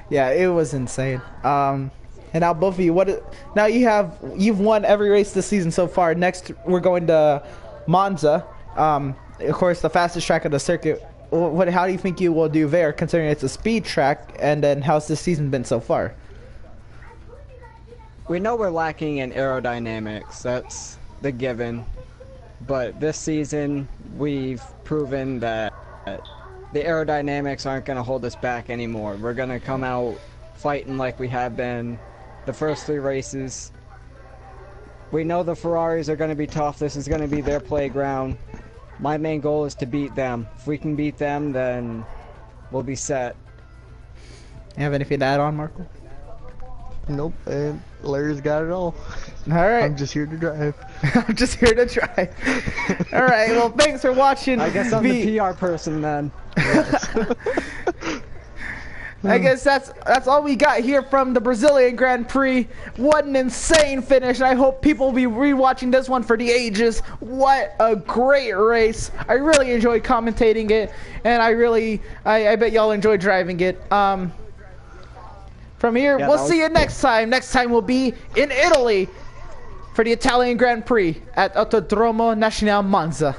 Yeah, it was insane. And now both of you, now you've won every race this season so far. Next, we're going to Monza. Of course, the fastest track of the circuit. How do you think you will do there, considering it's a speed track? And then how's this season been so far? We know we're lacking in aerodynamics. That's the given. But this season, we've proven that the aerodynamics aren't going to hold us back anymore. We're going to come out fighting like we have been the first 3 races. We know the Ferraris are going to be tough. This is going to be their playground. My main goal is to beat them. If we can beat them, then we'll be set. You have anything to add on, Marco? Nope, and Larry's got it all. Alright. I'm just here to drive. I'm just here to drive. Alright, well, thanks for watching. I guess I'm the PR person then. I guess that's all we got here from the Brazilian Grand Prix. What an insane finish. I hope people will be rewatching this one for the ages. What a great race. I really enjoyed commentating it, and I bet y'all enjoyed driving it. From here, yeah, we'll see you next time. Next time we'll be in Italy for the Italian Grand Prix at Autodromo Nazionale Monza.